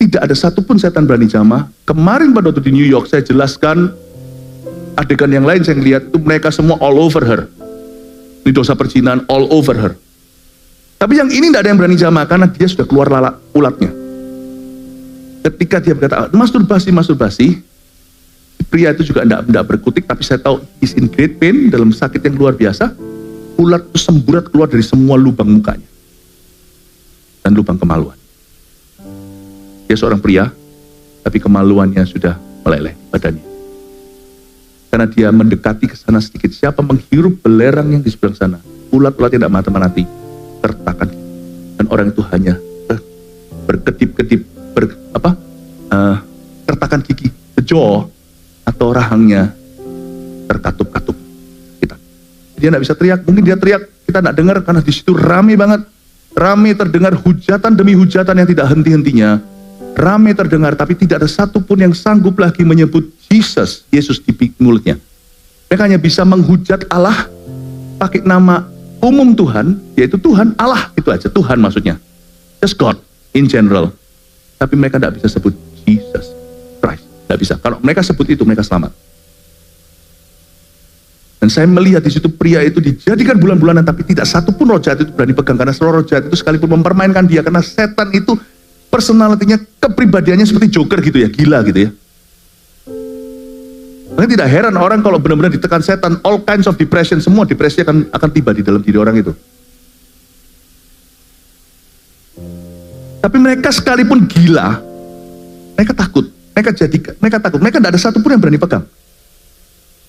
tidak ada satupun setan berani jamah. Kemarin pada waktu di New York, saya jelaskan adegan yang lain, saya lihat itu mereka semua all over her. Ini dosa perzinahan all over her. Tapi yang ini tidak ada yang berani jamah, karena dia sudah keluar ulatnya. Ketika dia berkata, masturbasi, masturbasi, pria itu juga tidak berkutik, tapi saya tahu is in great pain, dalam sakit yang luar biasa. Ulat itu semburat keluar dari semua lubang mukanya. Dan lubang kemaluan. Dia seorang pria, tapi kemaluannya sudah meleleh badannya. Karena dia mendekati ke sana sedikit, siapa menghirup belerang yang di sebelah sana, ulat-ulat yang tidak mati-mati, tertakan. Dan orang itu hanya berkedip-kedip, tertakan gigi, jaw atau rahangnya terkatup-katup. Dia tidak bisa teriak, mungkin dia teriak, kita tidak dengar karena di situ rame banget. Rame terdengar hujatan demi hujatan yang tidak henti-hentinya. Rame terdengar, tapi tidak ada satupun yang sanggup lagi menyebut Yesus di mulutnya. Mereka hanya bisa menghujat Allah pakai nama umum Tuhan, yaitu Tuhan, Allah, itu aja, Tuhan maksudnya. Just God in general. Tapi mereka tidak bisa sebut Jesus Christ. Tidak bisa. Kalau mereka sebut itu, mereka selamat. Dan saya melihat di situ pria itu dijadikan bulan-bulanan, tapi tidak satu pun roh jahat itu berani pegang, karena seluruh roh jahat itu sekalipun mempermainkan dia, karena setan itu personalitinya, kepribadiannya seperti Joker gitu ya, gila gitu ya. Makanya tidak heran orang kalau benar-benar ditekan setan, all kinds of depression, semua depresi akan tiba di dalam diri orang itu. Tapi mereka sekalipun gila, mereka takut, mereka takut, mereka tidak ada satupun yang berani pegang.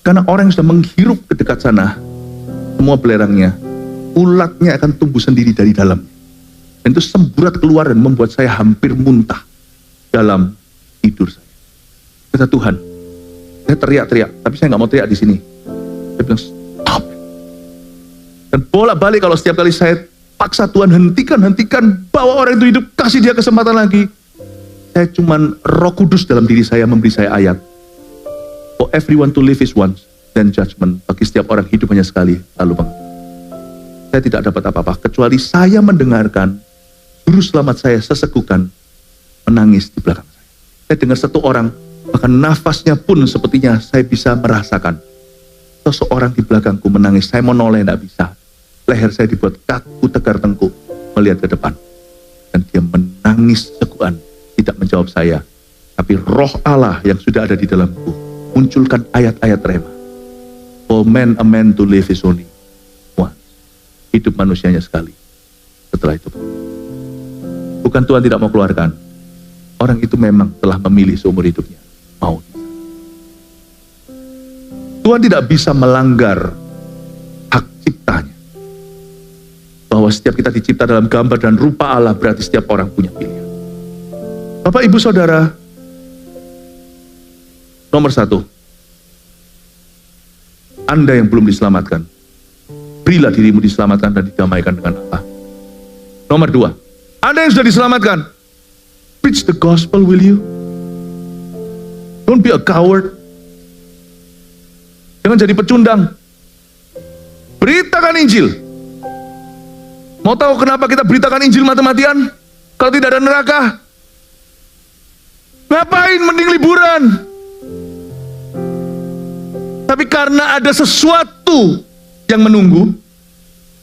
Karena orang yang sudah menghirup ke dekat sana, semua belerangnya ulatnya akan tumbuh sendiri dari dalam. Dan itu semburat keluar dan membuat saya hampir muntah dalam tidur saya. Kata Tuhan, saya teriak-teriak, tapi saya nggak mau teriak di sini. Saya bilang, stop. Dan bolak-balik kalau setiap kali saya paksa Tuhan, hentikan, bawa orang itu hidup, kasih dia kesempatan lagi. Saya cuman Roh Kudus dalam diri saya memberi saya ayat. For everyone to live is once, then judgment. Bagi setiap orang hidup hanya sekali, lalu pengadilan. Saya tidak dapat apa-apa, kecuali saya mendengarkan Juru Selamat saya sesekukan menangis di belakang saya. Saya dengar satu orang, bahkan nafasnya pun sepertinya saya bisa merasakan. Seseorang di belakangku menangis, saya mau noleh, tidak bisa. Leher saya dibuat kaku, tegar tengkuk, melihat ke depan. Dan dia menangis sekukan, tidak menjawab saya. Tapi roh Allah yang sudah ada di dalamku, munculkan ayat-ayat rema. For man, a man to live is only once. Hidup manusianya sekali. Setelah itu, bukan Tuhan tidak mau keluarkan. Orang itu memang telah memilih seumur hidupnya. Mau. Tuhan tidak bisa melanggar hak ciptanya. Bahwa setiap kita dicipta dalam gambar dan rupa Allah, berarti setiap orang punya pilihan. Bapak, Ibu, Saudara, nomor 1, Anda yang belum diselamatkan, berilah dirimu diselamatkan dan didamaikan dengan Allah. Nomor 2, Anda yang sudah diselamatkan, preach the gospel, will you? Don't be a coward. Jangan jadi pecundang. Beritakan Injil. Mau tahu kenapa kita beritakan Injil mati-matian? Kalau tidak ada neraka? Ngapain mending liburan? Tapi karena ada sesuatu yang menunggu,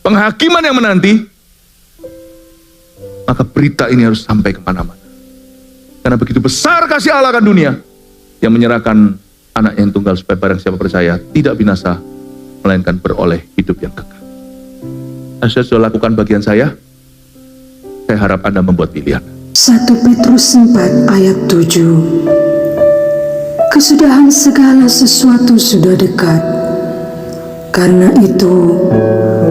penghakiman yang menanti, maka berita ini harus sampai kemana-mana. Karena begitu besar kasih Allah akan dunia, yang menyerahkan anak yang tunggal supaya barang siapa percaya tidak binasa, melainkan beroleh hidup yang kekal. Saya sudah lakukan bagian saya harap Anda membuat pilihan. 1 Petrus 4 ayat 7. Kesudahan segala sesuatu sudah dekat. Karena itu,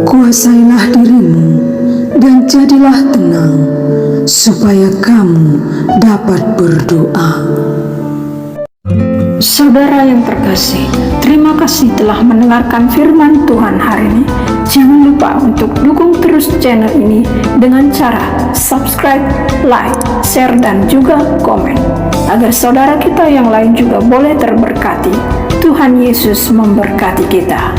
kuasailah dirimu dan jadilah tenang, supaya kamu dapat berdoa. Saudara yang terkasih, terima kasih telah mendengarkan firman Tuhan hari ini. Jangan lupa untuk dukung terus channel ini dengan cara subscribe, like, share, dan juga komen, agar saudara kita yang lain juga boleh terberkati. Tuhan Yesus memberkati kita.